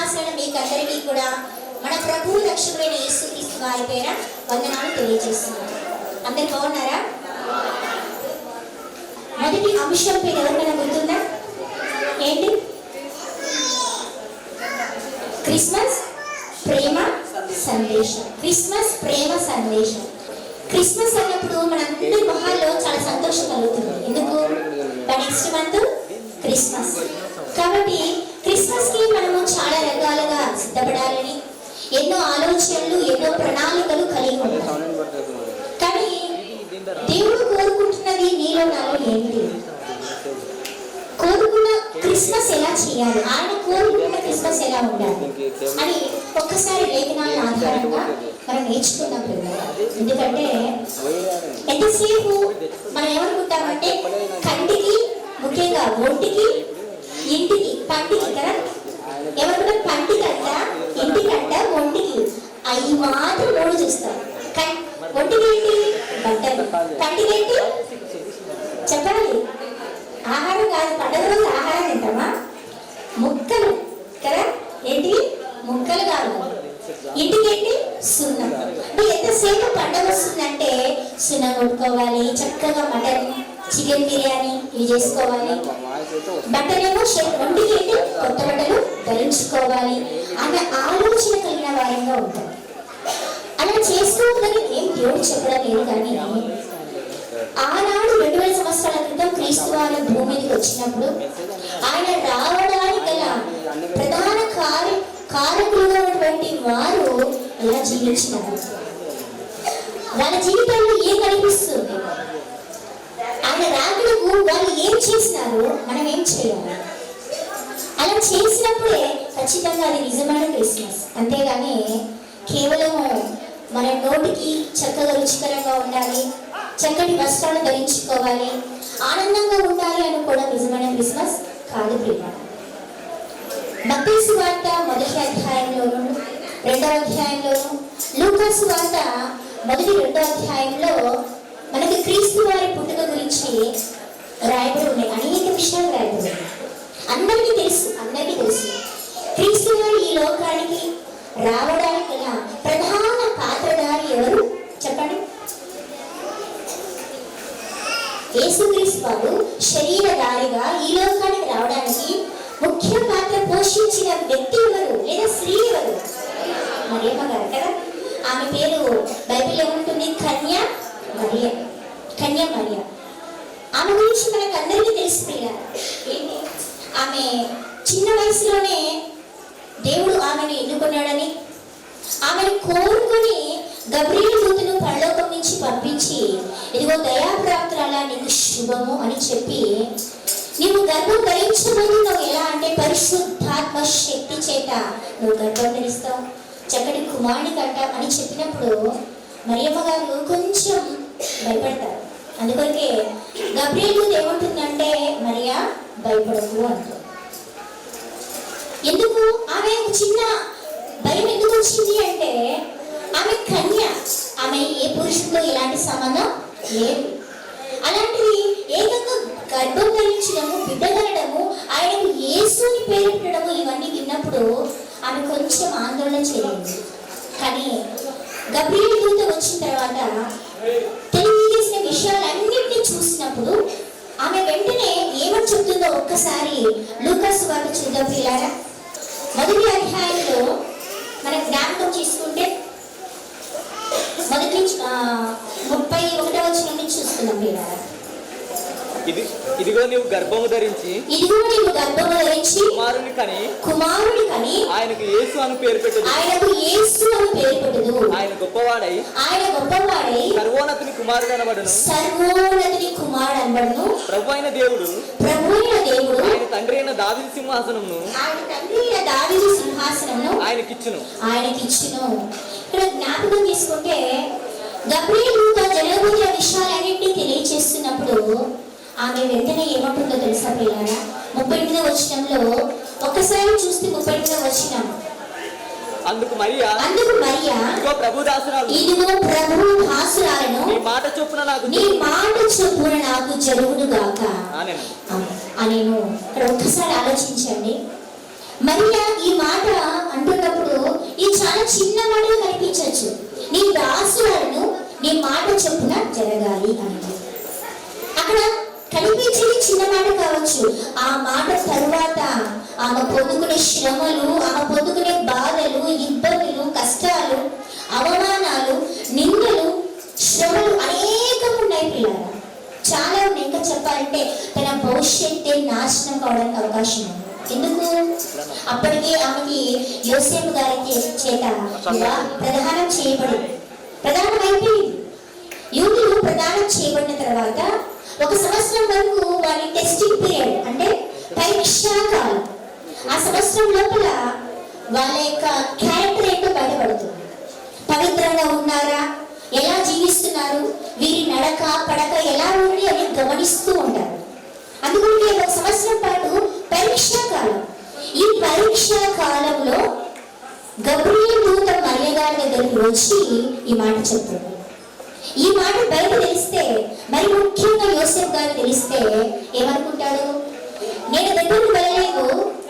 విశ్వాసులైన మీకందరికీ కూడా మన ప్రభువు రక్షకుడైన యేసుక్రీస్తు వారి పేర వందనాలు తెలియజేస్తున్నాను. అందరు బాగున్నారా? మొదటి అంశం పేరు ఎవరికైనా గుర్తుందా? ఏంటి? క్రిస్మస్ ప్రేమ సందేశం. క్రిస్మస్ ప్రేమ సందేశం. క్రిస్మస్ అన్నప్పుడు మనందరి మొహాల్లో చాలా సంతోషం కలుగుతుంది. ఎందుకు? Next month Christmas. కాబట్టి క్రిస్మస్ కి మనము చాలా రకాలుగా సిద్ధపడాలని ఎన్నో ఆలోచనలు, ఎన్నో ప్రణాళికలు కలిగి ఉంటాం. కానీ దేవుడు కోరుకుంటున్నది నీలో నాలో ఏంటి? కోరుకున్న క్రిస్మస్ ఎలా చేయాలి, ఆయన కోరుకున్న క్రిస్మస్ ఎలా ఉండాలి అని ఒక్కసారి లేఖనాల ఆధారంగా మనం నేర్చుకుందాం. ఎందుకంటే ఎంతసేపు మనం ఏమనుకుంటామంటే కంటికి, ముఖ్యంగా ఒంటికి, ఇంటికి, పంటికి కదా ఏమనుకుంటాం, పంటికంట, ఇంటికంట, ఒంటికి అవి మాత్రం మూడు చూస్తాం. ఒంటికి ఏంటి? బట్టలు. కంటికి ఏంటి? చెప్పాలి, ఆహారం కాదు. పండుగ రోజు ఆహారం తింటామా? ముక్కలు కదా, ఏంటి? ముక్కలు కాదు. ఇంటికి ఏంటి? సున్నం. ఎంతసేపు పండుగ వస్తుందంటే సున్నం కొట్టుకోవాలి, చక్కగా మటన్, చికెన్ బిర్యానీ ఇవి చేసుకోవాలి. బట్టలేమో ఒంటికి ఏంటి? కొత్త బట్టలు ధరించుకోవాలి అనే ఆలోచన కలిగిన వారంగా ఉంటాం. అలా చేసుకోవద్దని ఏం దేవుడు చెప్పడం లేదు. కానీ ఆనాడు 2000 సంవత్సరాల క్రితం క్రీస్తు వారి భూమి మీదకి వచ్చినప్పుడు ఆయన రావడానికి గల ప్రధాన కారకులుగా ఉన్నటువంటి వారు ఎలా జీవించినారు, వాళ్ళ జీవితాల్లో ఏం కనిపిస్తుంది, ఆయన రాకడకు వాళ్ళు ఏం చేసినారు, మనం ఏం చేయాలి. అలా చేసినప్పుడే ఖచ్చితంగా అది నిజమైన క్రిస్మస్. అంతేగాని కేవలం మన నోటికి చక్కగా రుచికరంగా ఉండాలి, చక్కటి వస్త్రాలు ధరించుకోవాలి, ఆనందంగా ఉండాలి అని కూడా నిజమైన క్రిస్మస్ కాదు. ప్రియ మత్తయి సువార్త 1వ అధ్యాయంలోను 2వ అధ్యాయంలోను, లూకా సువార్త 1, 2వ అధ్యాయంలో మనకి క్రీస్తు వారి పుట్టుక గురించి రాయబడి ఉన్నాయి. అనేక విషయాలు రాయబడి ఉన్నాయి. అందరికీ తెలుసు క్రీస్తు వారు ఈ లోకానికి రావడానికి గల ప్రధాన పాత్రధారి ఎవరు చెప్పండి? యేసుక్రీస్తు వారు శరీరధారిగా ఈ లోకానికి రావడానికి ముఖ్య పాత్ర పోషించిన వ్యక్తి ఎవరు, లేదా స్త్రీ ఎవరు? మరియమ్మ గారు కదా. ఆమె పేరు బైబిల్ ఏముంటుంది? కన్య మరియ. ఆమె గురించి మనకు అందరికీ తెలిసిపోయినా ఏంటి? ఆమె చిన్న వయసులోనే దేవుడు ఆమెను ఎన్నుకున్నాడని, ఆమెను కోరుకొని గబ్రియలు దూతను పరలోకం నుంచి పంపించి, ఇదిగో దయాప్రాప్తురాలా నీకు శుభము అని చెప్పి, నీవు గర్భం ధరించబోతున్నావు. ఎలా అంటే పరిశుద్ధాత్మ శక్తి చేత నువ్వు గర్భం ధరిస్తావు, చక్కటి కుమారుని కంటావు అని చెప్పినప్పుడు మరియమ్మ గారు కొంచెం భయపడతారు. అందుకొరకే గబ్రియలు దూత ఏమంటుందంటే, మరియా భయపడకు అంటారు. ఎందుకు ఆమె చిన్న భయం ఎందుకు వచ్చింది అంటే, ఆమె కన్య, ఆమె ఏ పురుషుడితో ఎలాంటి సంబంధం లేదు. అలాంటిది ఏకంగా గర్భం ధరించడము, బిడ్డగలడము, ఆయనకు యేసుని పేరు పెట్టడము, ఇవన్నీ విన్నప్పుడు ఆమె కొంచెం ఆందోళన చేరింది. కానీ గబ్రియలు దూత వచ్చిన తర్వాత తెలియజేసిన విషయాలన్నింటినీ చూసినప్పుడు ఆమె వెంటనే ఏమని చెప్తుందో ఒక్కసారి లూకా సువార్త చూద్దాం పిల్లారా. 1వ అధ్యాయంలో మన జ్ఞాపకం చేసుకుంటే 31వ వచనం నుంచి చూస్తున్నాం పిల్లారా. ఇదిగో నీవు గర్భము ధరించి కుమారుని కని ఆయనకు యేసు అని పేరు పెట్టదు. ఆయన గొప్పవాడై సర్వోన్నతుని కుమారుడు అనబడును. ప్రభు అయిన దేవుడు ఆయన తండ్రి అయిన దావీదు సింహాసనమును ఆయనకిచ్చును. ఇక్కడ జ్ఞాపకం చేసుకుంటే గబ్రియలు జరగబోయే విషయాలన్నింటినీ తెలియజేస్తున్నప్పుడు ఆమె వెంటనే ఏమంటుందో తెలుసా పిల్లారా? 38వ వచనంలో ఒక్కసారి చూస్తే 38వ వచనం, అందుకు మరియా ఇదిగో ప్రభు దాసురాలను నీ మాట చొప్పున నాకు జరుగును గాక అనేను. ఇక్కడ ఒక్కసారి ఆలోచించండి. మరియా ఈ మాట ఇది చాలా చిన్న మాటగా కనిపించవచ్చు. నీ దాసులను నీ మాట చొప్పున జరగాలి అని. అక్కడ కనిపించేది చిన్న మాట కావచ్చు, ఆ మాట తరువాత ఆమె పొందుకునే శ్రమలు, ఆమె పొందుకునే బాధలు, ఇబ్బందులు, కష్టాలు, అవమానాలు, నిందలు, శ్రమలు అనేకం ఉన్నాయి పిల్లలు, చాలా ఉన్నాయి. ఇంకా చెప్పాలంటే తన భవిష్యత్తే నాశనం కావడానికి అవకాశం ఉంది. ఎందుకు? అప్పటికే ఆమెకి యోసేపు గారికి చేత ప్రదానం చేయబడింది, ప్రదానం అయిపోయింది. యూదులు ప్రదానం చేయబడిన తర్వాత 1 సంవత్సరం వరకు వారి టెస్టింగ్ పీరియడ్, అంటే పరీక్షాకాలం. ఆ సంవత్సరం లోపల వాళ్ళ యొక్క క్యారెక్టర్ ఏంటో బయటపడుతుంది. పవిత్రంగా ఉన్నారా, ఎలా జీవిస్తున్నారు, వీరి నడక పడక ఎలా ఉంది అని గమనిస్తూ ఉంటారు. అందుకే 1 సంవత్సరం పాటు పరీక్షాకాలం. ఈ పరీక్షా కాలంలో గబ్రియలు దూత మరియ గారి దగ్గరికి వచ్చి ఈ మాట చెప్తుంది. ఈ మాట బయట తెలిస్తే, మరి ముఖ్యంగా యోసేపు గారు తెలిస్తే ఏమనుకుంటాడు? నేను దగ్గరకు వెళ్ళలేదు,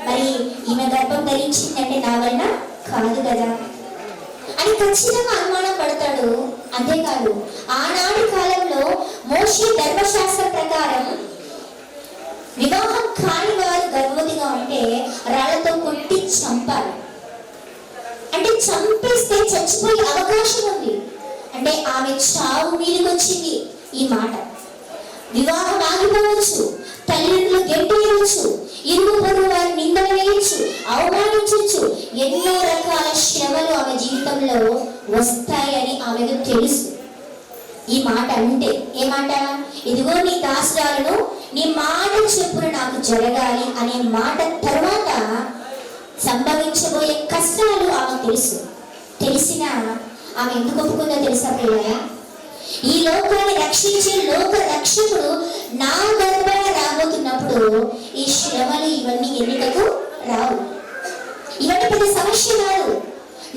మరి ఈమె గర్భం ధరించిందంటే నా వలన కాదు కదా అని ఖచ్చితంగా అనుమానం పడతాడు. అంతేకాదు, ఆనాటి కాలంలో మోషే ధర్మశాస్త్రం ప్రకారం వివాహం కాని వారు గర్భవతిగా ఉంటే రాళ్లతో కొట్టి చంపాలి. అంటే చంపేస్తే చచ్చిపోయే అవకాశం ఉంది. అంటే ఆమె చావు మీదకి వచ్చింది. ఈ మాట వివాహం ఆగిపోవచ్చు, తల్లిదండ్రులు గెంటేయవచ్చు, ఇరుగు పొరుగు వారి నిందలు వేయచ్చు, అవమానించవచ్చు. ఎన్నో రకాల శ్రమలు ఆమె జీవితంలో వస్తాయని ఆమెకు తెలుసు. ఈ మాట అంటే ఏ మాట? ఇదిగో నీ దాసురాలను నీ మాట చెప్పున నాకు జరగాలి అనే మాట తర్వాత సంభవించబోయే కష్టాలు ఆమెకు తెలుసు. తెలిసినా ఆమె ఎందుకు ఒప్పుకుందో తెలుసా పిల్లరా? ఈ లోకాన్ని రక్షించే లోక రక్షకుడు నా గర్భాన రాబోతున్నప్పుడు ఈ శ్రమలు ఇవన్నీ ఎన్నికకు రావు. ఇవన్నీ పెద్ద సమస్య కాదు.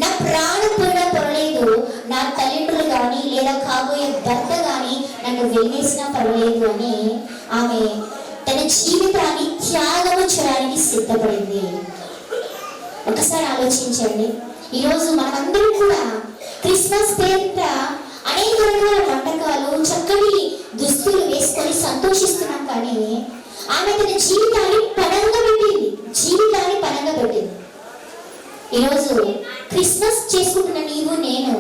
నా ప్రాణం పోయినా పర్వాలేదు, నా తల్లిదండ్రులు కానీ లేదా కాబోయే భర్త కానీ నన్ను వెలివేసినా పర్వాలేదు అని ఆమె తన జీవితాన్ని త్యాగము చేయడానికి సిద్ధపడింది. ఒకసారి ఆలోచించండి. ఈరోజు మనందరం కూడా క్రిస్మస్ పేరిట అనేక రకాల వంటకాలు, చక్కటి దుస్తులు వేసుకొని సంతోషిస్తున్నాం, కానీ ఆమె తన జీవితాన్ని పణంగా పెట్టింది. జీవితాన్ని పణంగా పెట్టింది. ఈరోజు క్రిస్మస్ చేసుకుంటున్న నీవు నేను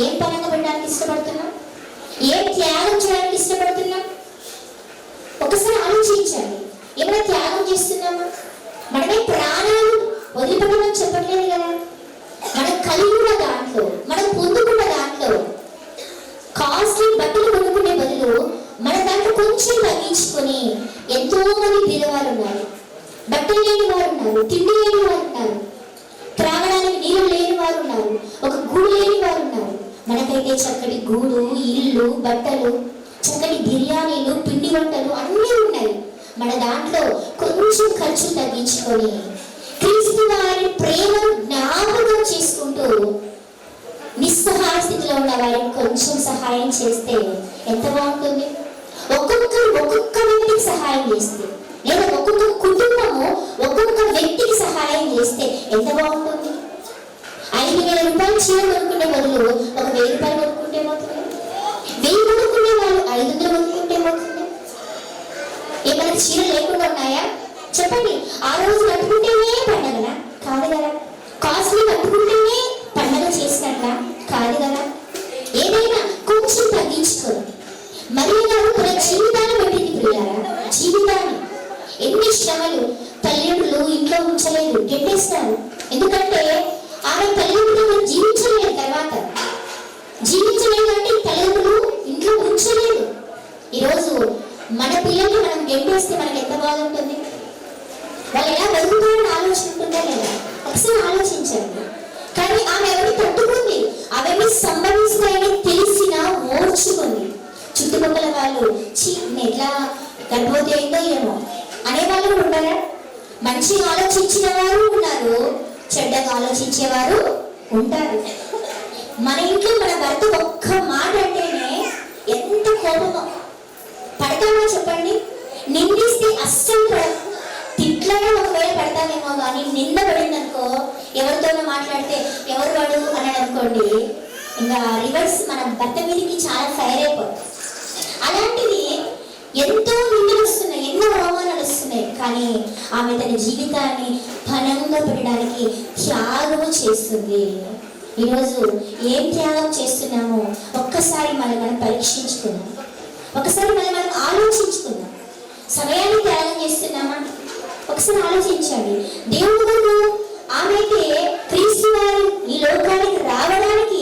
ఏం పణంగా పెట్టడానికి ఇష్టపడుతున్నాం? ఏం త్యాగం చేయడానికి ఇష్టపడుతున్నాం? ఒకసారి ఆలోచించండి. ఏమైనా త్యాగం చేస్తున్నామా? మనమే ప్రాణాలు వదిలిపెట్టమని చెప్పట్లేదు కదా. మనం కలిగి ఉన్న దాంట్లో, మనం పొందుకున్న దాంట్లో కాస్ట్లీ బట్టలు కొనుక్కునే బదులు మన దాంట్లో కొంచెం తగ్గించుకొని, ఎంతో మంది పేదవారు ఉన్నారు, బట్టలు లేని వారు ఉన్నారు, తిండి లేని వారు ఉన్నారు, త్రాగడానికి నీళ్ళు లేని వారు ఉన్నారు, ఒక గూడు లేని వారు ఉన్నారు. మనకైతే చక్కటి గూడు, ఇల్లు, బట్టలు, చక్కటి బిర్యానీలు, పిండి వంటలు అన్నీ ఉన్నాయి. మన దాంట్లో కొంచెం ఖర్చు తగ్గించుకొని క్రీస్తు వారి ప్రేమను జ్ఞాపకం చేసుకుంటూ నిస్సహాయ స్థితిలో ఉన్న వారికి కొంచెం సహాయం చేస్తే ఎంత బాగుంటుంది. ఒక్కొక్క వ్యక్తికి సహాయం చేస్తే, లేదా ఒక్కొక్క కుటుంబము ఒక్కొక్క వ్యక్తికి సహాయం చేస్తే ఎంత బాగుంటుంది. 5,000 రూపాయలు చీర కొనుక్కునే బదులు 1,000 రూపాయలు కొనుక్కుంటే పోతుంది. 1000 కొనుక్కునే వాళ్ళు 500 కొనుక్కుంటే పోతుంది. ఏమైనా చీర లేకుండా ఉన్నాయా చెప్పండి? ఆ రోజు కట్టుకుంటేనే పండగనా? కాదు కదా. కాస్ట్లీ కట్టుకుంటేనే పండగ చేసినట్లా? కాదు కదా. ఏదైనా కొంచెం తగ్గించుకోరు. మరియు గారు తన జీవితాన్ని పెట్టింది ప్రియారా, జీవితాన్ని. ఎన్ని శ్రమలు! తల్లిదండ్రులు ఇంట్లో ఉంచలేదు, గెట్టేస్తారు. ఎందుకంటే ఆమె తల్లిదండ్రులు జీవించలేదు, తర్వాత జీవించలేదు అంటే తల్లిదండ్రులు ఇంట్లో ఉంచలేదు. ఈరోజు మన పిల్లల్ని మనం గెంటేస్తే మనకి ఎంత బాగుంటుంది? వాళ్ళు ఎలా బతుకుతారని ఆలోచన ఉంటుందా లేదా? ఒకసారి ఆలోచించండి. కానీ ఆమె ఎవరిని తట్టుకుంది, అవన్నీ సంభవిస్తాయని తెలిసినా ఓర్చుకుంది. చుట్టుపక్కల వాళ్ళు ఎట్లా గర్భవతి అయిందో ఏమో అనేవాళ్ళు ఉంటారా? మంచిగా ఆలోచించిన వారు ఉన్నారు, చెడ్డగా ఆలోచించేవారు ఉంటారు. మన ఇంట్లో మన భర్త ఒక్క మాట అంటేనే ఎంత కోపమో పడతామో చెప్పండి. నిందిస్తే అస్సలు తిట్లనే ఒకవేళ పడతామేమో, కానీ నింద పడిందనుకో ఎవరితోనో మాట్లాడితే ఎవరు వాడు అన్నాడు అనుకోండి, ఇంకా రివర్స్ మన భర్త మీదకి చాలా ఫైర్ అయిపోతుంది. అలాంటిది ఎంతో నిందలు వస్తున్నాయి, ఎన్నో అవమానాలు వస్తున్నాయి, కానీ ఆమె తన జీవితాన్ని పణంగా పెట్టడానికి త్యాగము చేస్తుంది. ఈరోజు ఏం త్యాగం చేస్తున్నామో ఒక్కసారి మనం పరీక్షించుకుందాం, ఒకసారి మనం ఆలోచించుకుందాం. సమయాన్ని త్యాగం చేస్తున్నామా? ఒకసారి ఆలోచించండి. దేవుడు గారు ఆమె అయితే క్రీస్తు వారు ఈ లోకానికి రావడానికి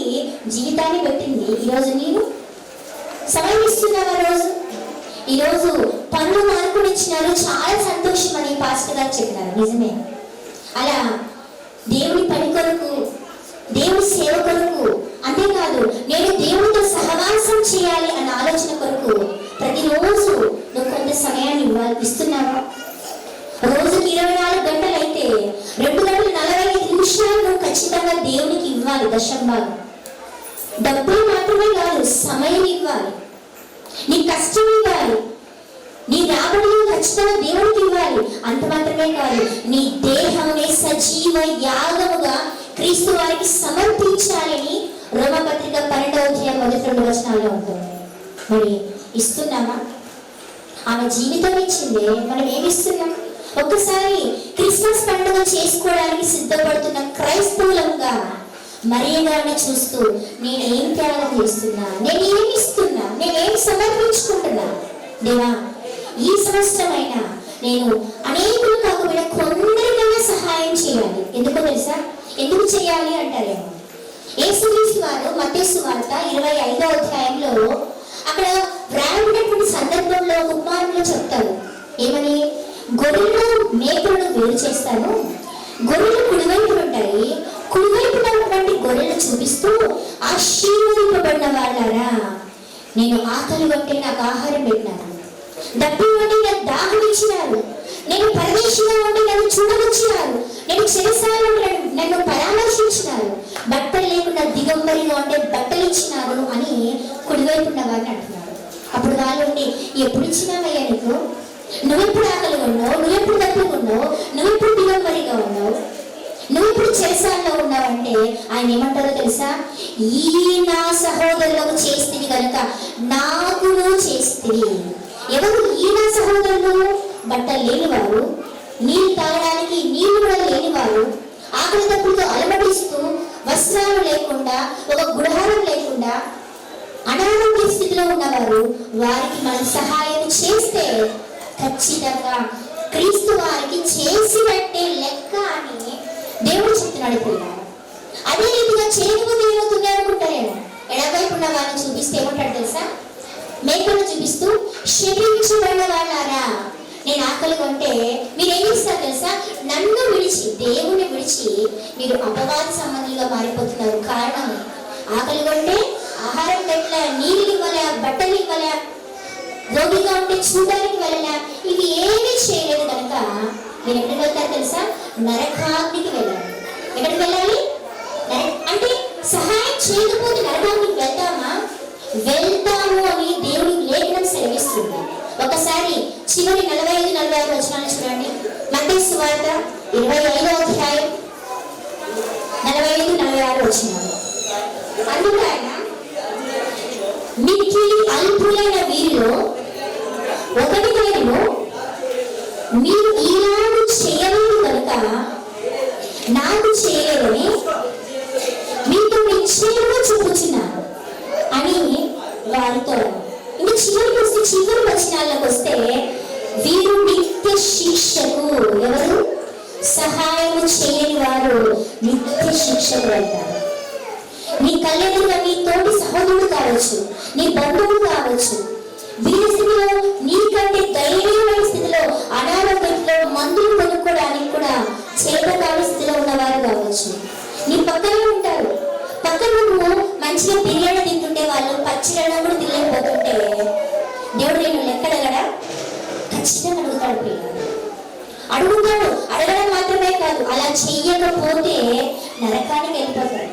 జీవితాన్ని పెట్టింది. ఈరోజు నీవు సమయం ఇస్తున్నావా? ఈరోజు పనులు మార్పులు ఇచ్చినారు, చాలా సంతోషం అని పాస్టర్ గారు చెప్పినారు. నిజమే. అలా దేవుని పని కొరకు, దేవుని సేవ కొరకు, అంతేకాదు నేను దేవుడితో సహవాసం చేయాలి అన్న ఆలోచన కొరకు ప్రతిరోజు నువ్వు కొంత సమయాన్ని ఇస్తున్నావా? రోజుకి 24 గంటలు అయితే 2 గంటల 45 నిమిషాలు నువ్వు ఖచ్చితంగా దేవునికి ఇవ్వాలి. దశంభాగం డబ్బులు మాత్రమే కాదు, సమయం ఇవ్వాలి, నీ కష్టం ఇవ్వాలి, నీ రాబడి ఖచ్చితంగా దేవుడికి ఇవ్వాలి. అంత మాత్రమే కాదు, నీ దేహంని సజీవ యాగముగా క్రీస్తు వారికి సమర్పించాలని రోమపత్రిక 12వ అధ్యాయం 1-2 వచనాల్లో ఉంటుంది. మరి ఇస్తున్నామా? ఆమె జీవితం ఇచ్చిందే, మనం ఏమి ఇస్తున్నాం? ఒక్కసారి క్రిస్మస్ పండుగ చేసుకోవడానికి సిద్ధపడుతున్న క్రైస్తవులంగా మరియ గారిని చూస్తూ నేను ఏం త్యాగం చేస్తున్నా, నేను ఏమి ఇస్తున్నా, నేనేం సమర్పించుకుంటున్నా? దేవా, ఈ సంవత్సరమైనా నేను అనేకులు కాకుండా కొందరికైనా సహాయం చేయాలి. ఎందుకో తెలుసా? ఎందుకు చేయాలి అంటారేమో. యేసుక్రీస్తు వారు మత్తయి సువార్త 25వ అధ్యాయంలో అక్కడ వ్రాయబడినటువంటి సందర్భంలో కుమారులు చెప్తారు ఏమని? గొర్రెలు మేకలను వేరు చేస్తాను, గొర్రెలు కుడివైపు ఉంటాయి, కుడివైపు ఉన్నటువంటి గొర్రెలు చూపిస్తూ ఆశీర్వదింపబడిన వాళ్ళారా, నేను ఆకలి వంటి నాకు ఆహారం పెట్టినాను, డబ్బు వంటి నాకు దాహం ఇచ్చినారు, నేను పరదేశిగా ఉండి నన్ను చూడవచ్చినారు, నేను చెరసాలలో నన్ను పరామర్శించినారు, బట్టలు లేకుండా దిగంబరిగా ఉంటే బట్టలు ఇచ్చినారు అని కుడివైపు ఉన్న వారిని అంటున్నారు. అప్పుడు వాళ్ళు ఉండి ఎప్పుడు ఇచ్చినావయ్యా నీకు? నువ్వెప్పుడు ఆకలి ఉన్నావు, నువ్వెప్పుడు డబ్బులు ఉన్నావు, నువ్వెప్పుడు దిగంబరిగా ఉన్నావు, నువ్వెప్పుడు చెరసాలలో ఉన్నావంటే ఆయన ఏమంటారో తెలుసా? ఈ నా సహోదరులకు చేస్తుంది కనుక నాకు నువ్వు చేస్తుంది. ఎవరు ఈ నా సహోదరులు? బట్టలు లేనివారు, నీళ్ళు తాగడానికి నీళ్లు కూడా లేనివారు, ఆకలి తప్పులతో అలమటిస్తూ వస్త్రాలు లేకుండా, ఒక గుడారం లేకుండా అనారోగ్య స్థితిలో ఉన్నవారు, వారికి మనం సహాయం చేస్తే ఖచ్చితంగా క్రీస్తు వారికి చేసినట్టే లెక్క అని దేవుడు చెప్తున్నాడు. పిల్లలు అదే రీతిగా చేయకపోతే ఏమవుతుంది అనుకుంటారేమో. ఎడవైపు ఉన్న వారిని చూపిస్తే ఏమంటాడు తెలుసా? మేకను చూపిస్తూ శపించబడిన వాళ్ళారా, నేను ఆకలి కొంటే మీరు ఏం చేస్తారు తెలుసా? నన్ను విడిచి, దేవుని విడిచి మీరు అపవాద సంబంధులుగా మారిపోతున్నారు. కారణం, ఆకలి కొంటే ఆహారం పెట్టలే, నీళ్ళు ఇవ్వలే, బట్టలు ఇవ్వలే, రోగిగా ఉంటే చూడడానికి వెళ్ళలే, ఇవి ఏమీ చేయలేదు కనుక మీరు ఎక్కడికి వెళ్తారు తెలుసా? నరకాగ్నికి వెళ్ళాలి. ఎక్కడికి వెళ్ళాలి అంటే సహాయం చేయకపోతే నరకాగ్నికి వెళ్తామా? వెళ్తాము అని దేవుడి లేఖనం సెలవిస్తుంది. ఒకసారి చివరి 45-46 వచనాలు చూడండి. మత్తయి సువార్త 25వ అధ్యాయం 45-46 వచనాలు. అందుకు ఆయన, మిక్కిలి అల్పులైన వీరిలో ఒకటికైనా మీరు ఈనాడు చేయలేదు కనుక నాకు చేయలేదని మీతో నిశ్చయంగా చెప్పుచున్నాను అని వారితో. ఇంకా చివరికి వస్తే, చివరి వచనాలకు వస్తే, వీరు నిత్య శిక్షకు, ఎవరు? సహాయం చేయని వారు నిత్య శిక్షకు వెళ్తారు. నీ కళ్ళెదురుగా నీ తోటి సహోదరుడు కావచ్చు, నీ బంధువులు కావచ్చు, వీరి స్థితిలో నీకంటే ధైర్యమైన స్థితిలో, అనారోగ్యంలో మందులు కొనుక్కోవడానికి కూడా చేతకాని స్థితిలో ఉన్నవారు కావచ్చు. నీ పక్కనే ఉంటారు. పక్కన నువ్వు మంచిగా బిర్యానీ తింటుంటే వాళ్ళు పచ్చిరడం కూడా తినలేకపోతుంటే దేవుడు నేను లెక్కడగడా? ఖచ్చితంగా అడుగుతాడు. పిల్లలు అడుగుతాడు. అడగడం మాత్రమే కాదు, అలా చెయ్యకపోతే నరకానికి వెళ్ళిపోతాడు.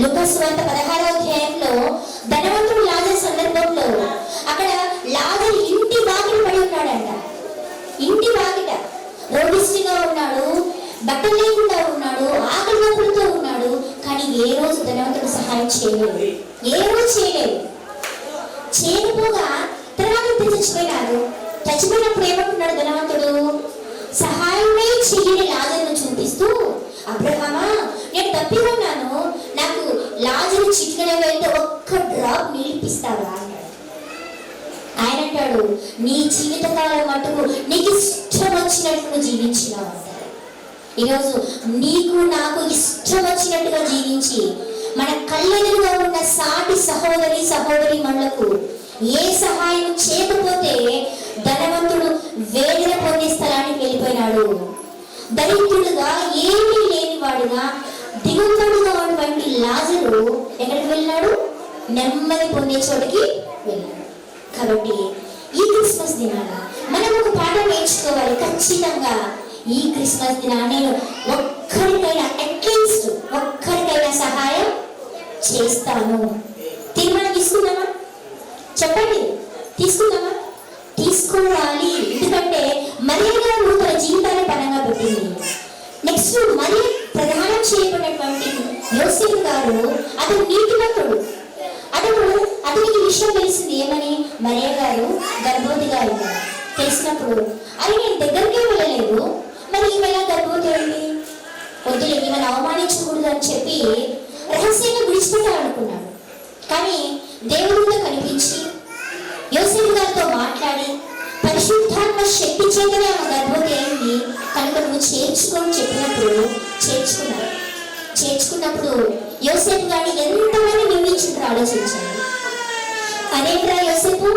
లూకా సువార్త 16వ అధ్యాయంలో ధనవంతుడు లాజరు సందర్భంలో అక్కడ లాజరు ఇంటి వాకిట పడి ఉన్నాడంట. ఇంటి వాకిట రోగిష్టిగా ఉన్నాడు, బట్టలు లేకుండా ఉన్నాడు, ఆకలి దప్పులతో ఉన్నాడు. సహాయం చేయలేదు, ఏ రోజు చేయలేదు. చేయకపోగా తర్వాత ఇద్దరు చచ్చిపోయినారు. చచ్చిపోయినప్పుడు ఏమంటున్నాడు ధనవంతుడు? సహాయమే చెయ్యని లాజరును చూపిస్తూ, అబ్రహామా, నేను తప్పి ఉన్నాను, నాకు లాజరు చిటికెన వెళ్తే ఒక్క డ్రాప్ నీళ్ళిపిస్తావా అన్నాడు. ఆయన అంటాడు, నీ జీవితకాలం మటుకు నీకు ఇష్టం వచ్చినట్లు జీవించినావు అంటాడు. ఈరోజు నీకు నాకు ఇష్టం వచ్చినట్టుగా జీవించి మన కళ్ళెదురుగా ఉన్న సాటి సహోదరి మనులకు ఏ సహాయం చేయకపోతే ధనవంతుడు వేదన పొందే స్థలానికి వెళ్ళిపోయినాడు. దరిద్రుడుగా ఏమీ లేనివాడుగా దిగుబడుగా ఉన్నటువంటి లాజరు ఎక్కడికి వెళ్ళినాడు? నెమ్మది పొందే చోటికి వెళ్ళాడు. కాబట్టి ఈ క్రిస్మస్ దినాన మనం ఒక పాఠం నేర్చుకోవాలి. ఖచ్చితంగా ఈ క్రిస్మస్ దినాన నేను ఒక్కరికైనా అట్లీస్ట్ ఒక్కరికైనా సహాయం చేస్తాను. తీర్మానం తీసుకుందామా? చెప్పండి, తీసుకుందామా? తీసుకోవాలి. ఎందుకంటే మరియ గారు తన జీవితాన్ని పరంగా పెట్టింది. నెక్స్ట్ మరి ప్రధానం చేయబడినటువంటి యోసేపు గారు అతను నీతిమంతుడు. అతనికి విషయం తెలిసింది. ఏమని? మరియ గారు గర్భవతిగా ఉన్నారు. తెలిసినప్పుడు అది నేను దగ్గరికే వెళ్ళలేదు, మరి ఈమె ఎలా గర్భవతి అయింది? వద్దులే, ఈమెను అవమానించకూడదు అని చెప్పి రహస్యంగా విడిచిపెట్టాలనుకున్నాడు. కానీ దేవుడితో కనిపించి యోసేపు గారితో మాట్లాడి పరిశుద్ధాత్మ శక్తి చేతనే ఆమె గర్భవతి అయింది కనుక నువ్వు చేర్చుకొని చెప్పినప్పుడు చేర్చుకున్నప్పుడు యోసేపు గారిని ఎంతమంది నిందించుంటారో ఆలోచించాలి. అదేంట్రా యోసేపు,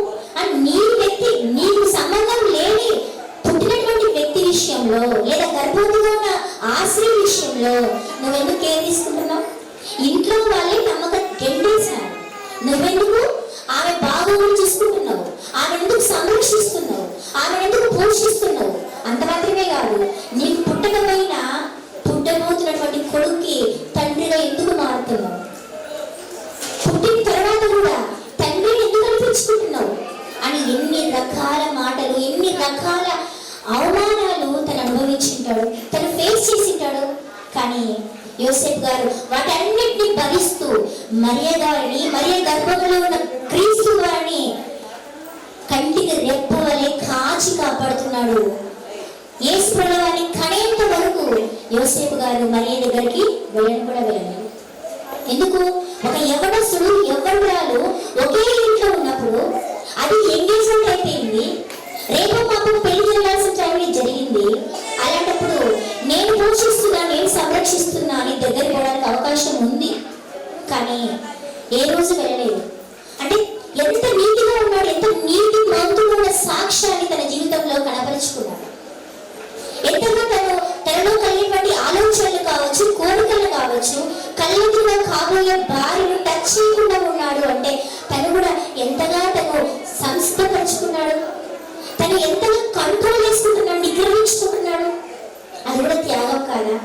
నీకు సంబంధం లేని పుట్టినటువంటి వ్యక్తి విషయంలో లేదా గర్భవతిగా ఉన్న ఆశ్రయ విషయంలో నువ్వెందుకు కేర్ తీసుకుంటున్నావు? ఇంట్లో వాళ్ళే నమ్మకం గెంటేశారు, నువ్వెందుకు ఆమె బాగోగులు చూసుకుంటున్నావు? ఆమె ఎందుకు సంరక్షిస్తున్నావు? ఆమె ఎందుకు పోషిస్తున్నావు? అంత మాత్రమే కాదు, నీకు పుట్టకపోయినా పుట్టబోతున్నటువంటి కొడుక్కి తండ్రిగా ఎందుకు మారుతున్నావు? పుట్టిన తర్వాత కూడా తండ్రిని ఎందుకు అనిపించుకుంటున్నావు అని ఎన్ని రకాల మాటలు, ఎన్ని రకాల అవమానాలు తను అనుభవించింటాడు, తను ఫేస్ చేసింటాడు. కానీ యోసేపు గారు వాటన్నిటిని భరిస్తూ మరియ గర్భంలో ఉన్న క్రీస్తు వారిని కంటికి రెప్ప వలె కాచి కాపాడుతున్నాడు. యేసు ప్రభువారిని కనేంత వరకు యోసేపు గారు మరియ దగ్గరికి వెళ్ళలేదు. ఎందుకు? ఒక యవ్వనస్తుడు యవ్వనురాలు ఒకే ఇంట్లో ఉన్నప్పుడు అది ఎంగేజ్మెంట్ అయిపోయింది, రేపు మాకు పెళ్లి జరగాల్సిన టైంలో జరిగింది. అలాంటప్పుడు నేను పోషిస్తున్నా, నేను సంరక్షిస్తున్నా అని దగ్గరికి పోవడానికి అవకాశం ఉంది, కానీ ఏ రోజు వెళ్ళలేదు. అంటే ఎంత నీతిగా ఉన్నాడు, ఎంత నీతి మంతున్న సాక్ష్యాన్ని తన జీవితంలో కనపరుచుకున్నాడు. ఎంతగా తనలో కలిగినటువంటి ఆలోచనలు కావచ్చు, కోరికలు కావచ్చు, కళ్ళెదురుగా కాబోయే భార్యను టచ్ చేయకుండా ఉన్నాడు. అంటే తను కూడా ఎంతగా తను సంస్థపరుచుకున్నాడు, తను ఎంతగా కంట్రోల్ చేసుకుంటున్నాడు, నిగ్రహించుకుంటున్నాడు. అది కూడా త్యాగం కాదా?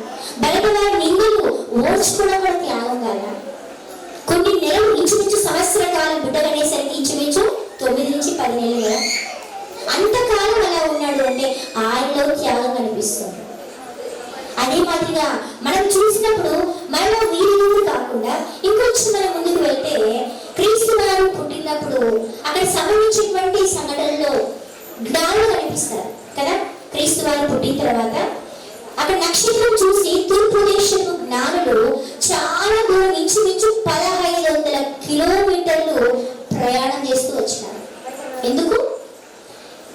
బయట వారి నిందలు ఓర్చుకోవడం కూడా త్యాగం కాదా? కొన్ని నెలలు ఇంచుమించు సంవత్సర కాలం బిడ్డలనేసరికి ఇంచుమించు 9 నుంచి 10 నెలలు కదా, అంతకాలం అలా ఉన్నాడు అంటే ఆయనలో త్యాగం కనిపిస్తుంది. అదే మాదిరిగా మనం చూసినప్పుడు మనలో వీరి కాకుండా ఇంకొంచెం మనం ముందుకు వెళ్తే క్రీస్తు వారు పుట్టినప్పుడు అక్కడ సంభవించినటువంటి సంఘటనలో జ్ఞానులు కనిపిస్తారు కదా. క్రీస్తు వారు పుట్టిన తర్వాత అక్కడ నక్షత్రం చూసి తూర్పు దేశపు జ్ఞానులు చాలా దూరం ఇంచుమించు 1500 కిలోమీటర్లు ప్రయాణం చేస్తూ వచ్చినారు. ఎందుకు?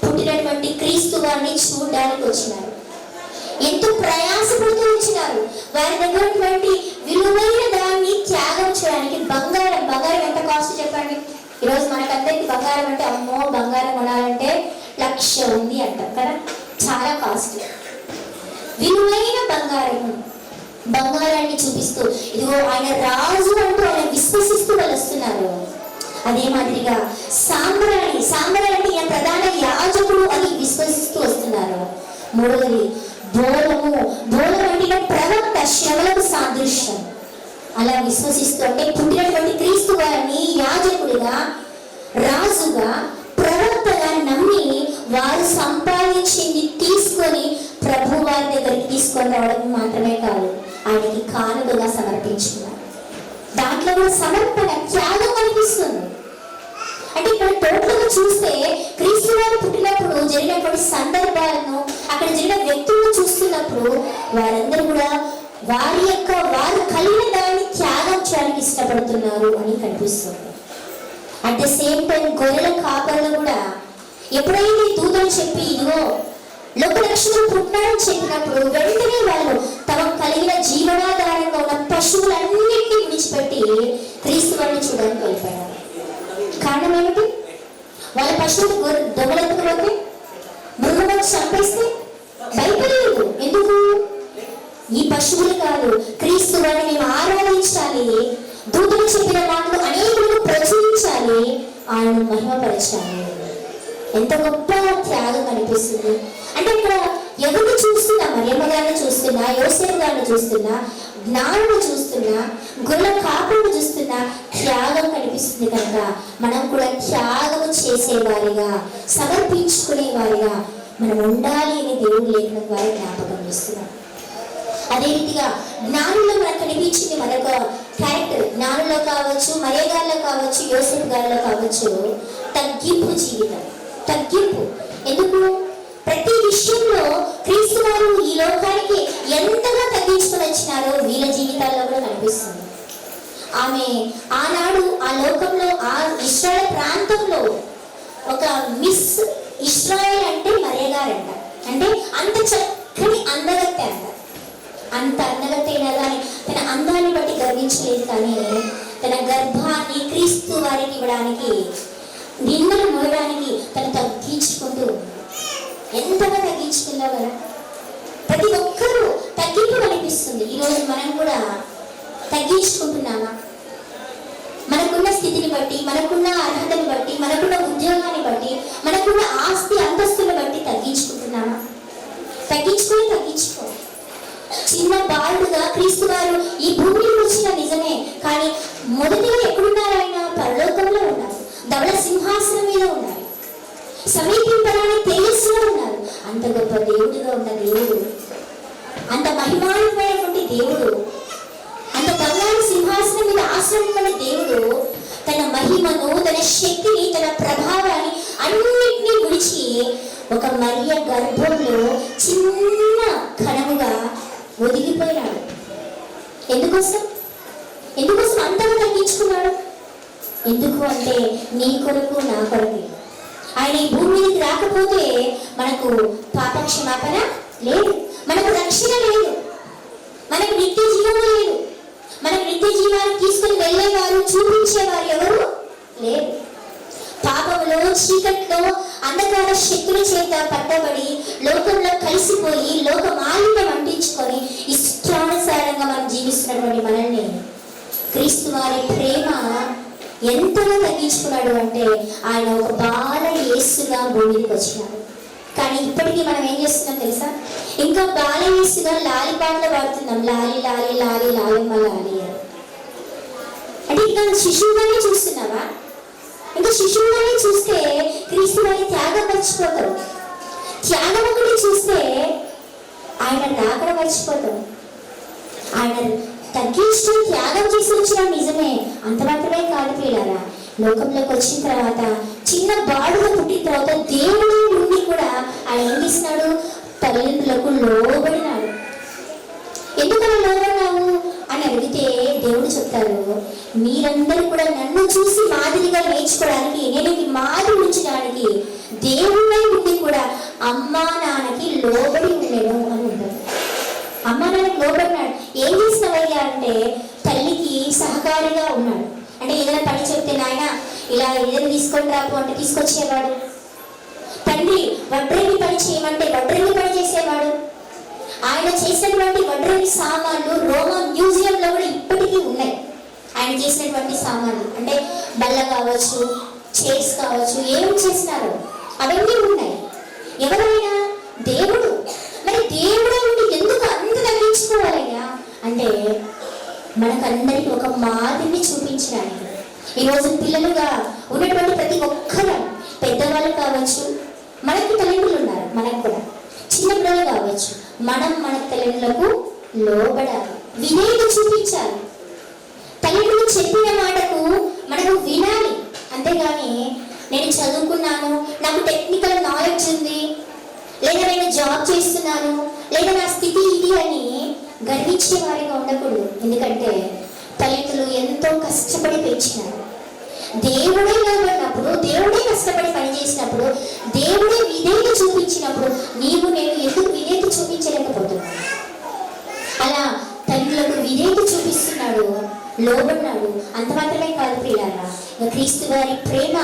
పుట్టినటువంటి క్రీస్తు వారిని చూడడానికి వచ్చినారు. ఎంతో ప్రయాసపడుతూ వచ్చినారు. వారి దగ్గర విలువైన దాన్ని త్యాగం చేయడానికి బంగారం ఎంత కాస్ట్ చెప్పండి? ఈరోజు మనకందరికి బంగారం అంటే అమ్మో బంగారం కొనాలంటే 1,00,000 ఉంది అంటారు కదా, చాలా కాస్ట్. విలువైన బంగారాన్ని చూపిస్తూ ఇదిగో ఆయన రాజు అంటూ ఆయన విశ్వసిస్తూ వాళ్ళు వస్తున్నారు. అదే మాదిరిగా సాంబ్రాణి అంటే ఈయన ప్రధాన యాజకుడు అని విశ్వసిస్తూ వస్తున్నారు. మూడవది బోళం అంటే ప్రవక్త శ్రవలకు సాదృశ్యం. అలా విశ్వసిస్తూ అంటే పుట్టినటువంటి క్రీస్తు వారిని యాజకుడిగా, రాజుగా, ప్రవక్తగా నమ్మి వారు సంపాదించింది తీసుకొని ప్రభు వారి దగ్గరికి తీసుకొని రావడం మాత్రమే కాదు, ఆయనకి కానుకగా సమర్పించుకున్నారు. దాంట్లో కూడా సమర్పణ, త్యాగం కనిపిస్తుంది. అంటే ఇక్కడ టోటల్గా చూస్తే క్రీస్తు వారు పుట్టినప్పుడు జరిగినటువంటి సందర్భాలను, అక్కడ జరిగిన వ్యక్తులను చూస్తున్నప్పుడు వారందరూ కూడా వారు కలిగిన దాన్ని త్యాగం చేయడానికి ఇష్టపడుతున్నారు అని కనిపిస్తుంది. అట్ ద సేమ్ టైం గొర్రెల కాపర్లు కూడా ఎప్పుడైతే దూతలు చెప్పి ఇదిగో లోకరక్షకుడు పుట్టినాడని చెప్పినప్పుడు వెంటనే వాళ్ళు తమ కలిగిన జీవనాధారంగా ఉన్న పశువులన్నింటినీ విడిచిపెట్టి క్రీస్తు వారిని చూడడానికి వెళ్ళిపోయారు. కారణం ఏమిటి? వాళ్ళ పశువులు దొంగలెత్తుకుపోతే, మృగం చంపేస్తే భయపడలేదు. ఎందుకు? ఈ పశువులు కాదు, క్రీస్తు వారిని మేము ఆరాధించాలి, దూతలు చెప్పిన మాటలు అనేకులకు ప్రచురించాలి, ఆయన మహిమపరచాలి. ఎంత గొప్ప త్యాగం కనిపిస్తుంది. అంటే ఇక్కడ ఎవరిని చూస్తున్నా, మరియమ్మ గారిని చూస్తున్నా, యోసేపు గారిని చూస్తున్నా, జ్ఞానులు చూస్తున్నా, గొర్రెల కాపులను చూస్తున్నా, త్యాగం కనిపిస్తుంది. కనుక మనం కూడా త్యాగం చేసేవారిగా, సమర్పించుకునే వారిగా మనం ఉండాలి అని దేవుడు లేఖనం ద్వారా జ్ఞాపకం చేస్తున్నాం. అదే రీతిగా జ్ఞానుల్లో మనకు కనిపించింది మరొక క్యారెక్టర్. జ్ఞానుల్లో కావచ్చు, మరియ గారిలో కావచ్చు, యోసేపు గారిలో కావచ్చు, తగ్గింపు జీవితం. తగ్గింపు ఎందుకు? ప్రతి విషయంలో క్రీస్తు వారు ఈ లోకానికి ఎంతగా తగ్గించుకొని వచ్చినారో వీళ్ళ జీవితాల్లో కూడా కనిపిస్తుంది. ఆమె ఆనాడు ఆ లోకంలో, ఆ ఇశ్రాయేల్ ప్రాంతంలో ఒక మిస్ ఇశ్రాయేల్ అంటే మరియ గారంట. అంటే అంత చక్కని అందగత్తె అంట. అంత అందగత్తె అయినా కానీ తన అందాన్ని బట్టి గర్వించలేదు, కానీ తన గర్భాన్ని క్రీస్తు వారికి ఇవ్వడానికి, నిన్నలు మోయడానికి తను తగ్గించుకుంటూ, ఎంతగా తగ్గించుకుందో కదా. ప్రతి ఒక్కరూ తగ్గింపు కనిపిస్తుంది. ఈరోజు మనం కూడా తగ్గించుకుంటున్నామా? మనకున్న స్థితిని బట్టి, మనకున్న అర్హతని బట్టి, మనకున్న ఉద్యోగాన్ని బట్టి, మనకున్న ఆస్తి అంతస్తుని బట్టి తగ్గించుకుంటున్నామా? తగ్గించుకో. చిన్న బాలుడుగా క్రీస్తు వారు ఈ భూమికి వచ్చిన నిజమే, కానీ మొదటిగా ఎక్కడున్నారు? ఆయన పరలోకంలో ఉన్నారు, ధవళ సింహాసనం మీద ఉన్నారు, సమీపింపరాని తేజస్సులో ఉన్నారు. అంత గొప్ప దేవుడిగా ఉన్న దేవుడు, అంత మహిమాన్వితమైనటువంటి దేవుడు, అంత ధవళ సింహాసనం మీద ఆశ్రయించిన దేవుడు తన మహిమను, తన శక్తిని, తన ప్రభావాన్ని అన్నిటినీ విడిచి ఒక మరియ గర్భంలో చిన్న కణముగా ఒదిగిపోయినాడు. ఎందుకోసం అంతగా తగ్గించుకున్నాడు? ఎందుకు అంటే నీ కొరకు, నా కొరకు. ఆయన ఈ భూమి మీదకి రాకపోతే మనకు పాప క్షమాపణ లేదు, మనకు రక్షణ లేదు, మనకు నిత్య జీవం లేదు. మనకు నిత్య జీవాన్ని తీసుకుని వెళ్ళేవారు, చూపించేవారు ఎవరు లేరు. పాపంలో, చీకట్లో, అంధకార శక్తుల చేత పట్టబడి లోకంలో కలిసిపోయి లోక మాలిన్యం అంటించుకొని ఇష్టానుసారంగా మనం జీవిస్తున్నటువంటి మనల్ని క్రీస్తు వారి ప్రేమ ఎంతగా తగ్గించుకున్నాడు అంటే ఆయన ఒక బాల యేసుగా భూమికి వచ్చినాడు. కానీ ఇప్పటికీ మనం ఏం చేస్తున్నాం తెలుసా? ఇంకా బాల యేసుగా లాలి పాటలు పాడుతున్నాం, లాలి లాలి లాలి లాలమ్మ లాలి అని. అంటే ఇంకా శిశువుగానే చూస్తున్నావా? ఇంకా శిశువుగానే చూస్తే క్రీస్తు వారి త్యాగం మర్చిపోతాం. త్యాగం ఒకటి చూస్తే ఆయన రాకడ మర్చిపోతాం. ఆయన తగ్గించుకొని త్యాగం చేసి వచ్చిన నిజమే, అంత మాత్రమే కాదు ప్రియులారా. లోకంలోకి వచ్చిన తర్వాత, చిన్న బాడుగా పుట్టిన తర్వాత దేవుడు ఉండి కూడా ఆయన ఏం చేసినాడు? తల్లిదండ్రులకు లోబడినాడు. ఎందుకలా లోబడినావు అని అడిగితే దేవుడు చెప్తారు, మీరందరూ కూడా నన్ను చూసి మాదిరిగా నేర్చుకోవడానికి, నేను మాదిరి ఉంచడానికి దేవుడై ఉండి కూడా అమ్మా నాన్నకి లోబడి ఉండేను అని ఉంటారు. అమ్మా నాన్నకి లోబడినాడు. ఏం చేసినవయ్యా అంటే తల్లికి సహకారిగా ఉన్నాడు. అంటే ఏదైనా పని చెప్తే నాయన ఇలా ఏదైనా తీసుకొని రాపు అంటే తీసుకొచ్చేవాడు. తండ్రి వడ్రేమి పని చేయమంటే వడ్రేమి పని చేసేవాడు. ఆయన చేసినటువంటి వడ్రేమి సామాన్లు రోమా మ్యూజియంలో కూడా ఇప్పటికీ ఉన్నాయి. ఆయన చేసినటువంటి సామాన్లు అంటే బల్ల కావచ్చు, చైర్స్ కావచ్చు, ఏం చేసినారో అవన్నీ ఉన్నాయి. ఎవరైనా దేవుడు. మరి దేవుడు ఎందుకు అంత తగ్గించుకోవాలయ్యా అంటే మనకందరికి ఒక మాదిరిని చూపించడానికి. ఈరోజు పిల్లలుగా ఉన్నటువంటి ప్రతి ఒక్కరు, పెద్దవాళ్ళు కావచ్చు, మనకి తల్లిదండ్రులు ఉన్నారు, మనకు కూడా చిన్న పిల్లలు కావచ్చు, మనం మన తల్లిదండ్రులకు లోబడాలి, వినేది చూపించాలి. తల్లిదండ్రులు నేను చదువుకున్నాను, నాకు టెక్నికల్ నాలెడ్జ్ ఉంది, లేదా నేను జాబ్ చేస్తున్నాను, లేదా నా స్థితి ఇది అని గర్వించే వారిగా ఉండకూడదు. ఎందుకంటే తల్లిదండ్రులు ఎంతో కష్టపడి పెంచినారు. దేవుడే నిలబడినప్పుడు, దేవుడే కష్టపడి పనిచేసినప్పుడు, దేవుడే విధేయత చూపించినప్పుడు నీవు నేను ఎందుకు విధేయత చూపించలేకపోతున్నాను? అలా తల్లులకు విధేయత చూపిస్తున్నాడు, లోబడినాడు. అంత మాత్రమే కాదు ప్రియులారా, క్రీస్తు వారి ప్రేమ,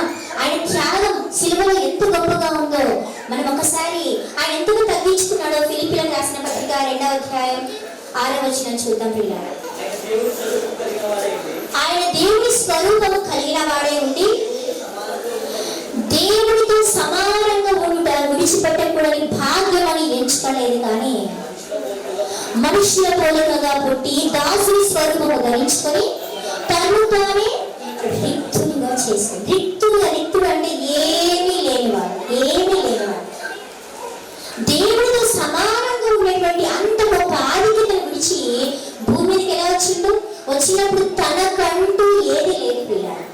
ఆయన త్యాగం సిలువలో ఎంత గొప్పగా ఉందో మనం ఒకసారి ఆయన ఎంతగా తగ్గించుకున్నాడో ఫిలిప్పీలకు రాసిన పత్రిక 2వ అధ్యాయం 6వ వచనం చూద్దాం ప్రియులారా. ఆయన దేవుని స్వరూపము కలిగిన వాడే ఉండి దేవుడితో సమానంగా ఉండుట విడిచిపెట్టకూడని భాగ్యం అని ఎంచుకోలేదు, కానీ మనుష్యుల పోలికగా పుట్టి దాసుని స్వరూపము ధరించుకొని తను తానే రిక్తునిగా చేసింది. రిక్తుడు అంటే ఏమీ లేనివాడు, ఏమీ లేనివాడు. దేవుడితో సమానంగా ఉండేటువంటి అంత గొప్ప ఆధిక్యతను విడిచి భూమి మీదకి ఎలా వచ్చినప్పుడు తనకంటూ ఏది లేదు పిల్లలు.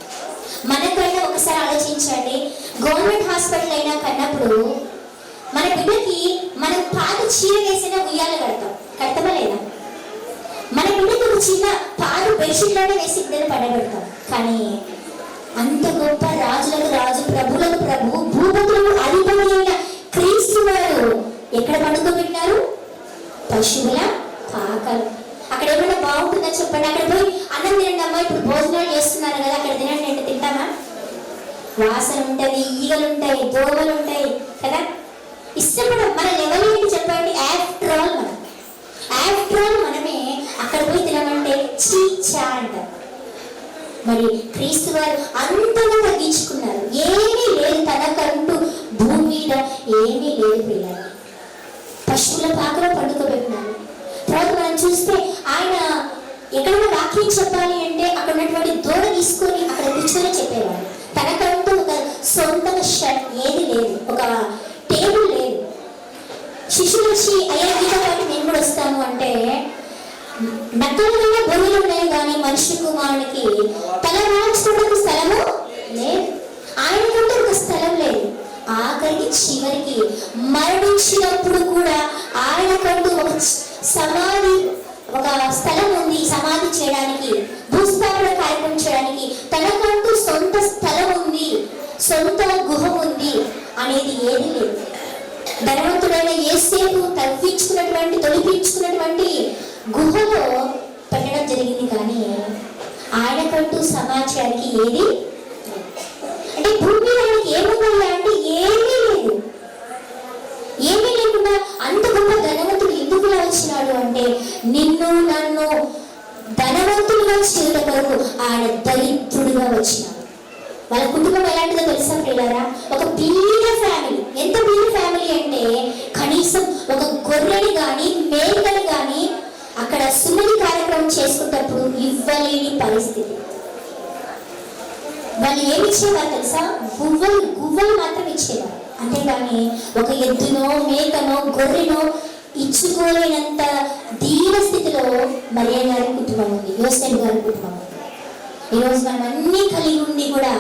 మనకైనా ఒకసారి ఆలోచించండి, గవర్నమెంట్ హాస్పిటల్ అయినా కన్నప్పుడు మన బిడ్డకి మనం పాత చీర వేసినా ఉయ్యాల కడతామా లేదా? మన బిడ్డకి ఒక చిన్న పాత బెడ్షీట్లోనే వేసి బిడ్డను పడబెడతాం. కానీ అంత గొప్ప రాజులకు రాజు, ప్రభులకు ప్రభు, భూపతులకు అధిపతి అయిన క్రీస్తు వారు ఎక్కడ పడుకోబెట్టినారు? పశువుల పాకలు. అక్కడ ఏమైనా బాగుంటుందని చెప్పండి. అక్కడ పోయి అన్నం తినండి అమ్మా, ఇప్పుడు భోజనాలు చేస్తున్నారు కదా, అక్కడ తినండి అంటే తింటామా? వాసన ఉంటుంది, ఈగలు ఉంటాయి, దోమలు ఉంటాయి కదా. ఇష్టపడం మన లెవెల్ ఏంటి చెప్పండి? ఆఫ్టర్ ఆల్ మనమే అక్కడ పోయి తినమంటే చీచా అంటారు. మరి క్రీస్తు వారు అంతగా తగ్గించుకున్నారు. ఏమీ లేదు తనకంటూ భూమి మీద, ఏమీ లేదు పిల్లలు. పశువుల పాకలో పండుకోబెట్టినారు. తర్వాత మనం చూస్తే ఆయన ఎక్కడైనా వాక్యం చెప్పాలి అంటే అక్కడ ఉన్నటువంటి దూడ తీసుకొని అక్కడ కూర్చొని చెప్పేవాడు. తనకంటూ ఒక సొంతంగా ఏది లేదు, ఒక టేబుల్ లేదు. శిష్యులు వచ్చి అయ్యా గీత పాటు మేము కూడా వస్తాము అంటే నక్కలైనా గొర్రెలు ఉన్నాయి, కానీ మనిషి కుమారునికి తల రాల్చుకోవడానికి స్థలము లేదు. ఆయనకంటే ఒక స్థలం లేదు. ఆఖరికి చివరికి మరణించినప్పుడు కూడా ఆయనకంటూ ఒక సమాధి, ఒక స్థలం ఉంది సమాధి చేయడానికి, భూస్థాపన కార్యక్రమం చేయడానికి. తనకంటూ సొంత స్థలం ఉంది, సొంత గుహ ఉంది అనేది ఏది లేదు. ధనవంతుడైన యేసేపు తొలిపించుకున్నటువంటి గుహలో పెట్టడం జరిగింది, కానీ ఆయనకంటూ సమాచారానికి ఏది అంటే భూమి ఆయనకి ఏముందా అంటే ఏమీ లేదు. ఏమీ లేకుండా అంత గొప్ప ధనవంతుడు ఎందుకు వచ్చినాడు అంటే నిన్ను నన్ను ధనవంతులుగా చేయడం కొరకు ఆయన దరిద్రుడిగా వచ్చినాడు. వాళ్ళ కుటుంబం ఎలాంటిదో తెలుసా ప్రియులారా? ఒక బీద ఫ్యామిలీ. ఎంత బీద ఫ్యామిలీ అంటే కనీసం ఒక గొర్రెని కానీ మేకని కానీ అక్కడ సుమతి కార్యక్రమం చేసుకున్నప్పుడు ఇవ్వలేని పరిస్థితి. వాళ్ళు ఏమి ఇచ్చేవారు తెలుసా? గువ్వలు మాత్రం ఇచ్చేవారు. అంతేగాని ఒక ఎద్దునో మేకనో గొర్రెనో ఇచ్చుకోలేనంత దీన స్థితిలో మరియ గారి కుటుంబం ఉంది, యోసేపు గారి కుటుంబం ఉంది. ఈరోజు మనం అన్ని కలిగి ఉండి కూడా